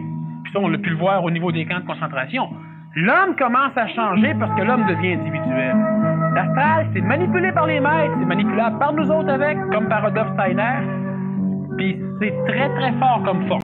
Puis ça, on l'a pu le voir au niveau des camps de concentration. L'homme commence à changer parce que l'homme devient individuel. L'astral, c'est manipulé par les maîtres, c'est manipulable par nous autres avec, comme par Rudolf Steiner. Puis c'est très très fort comme force.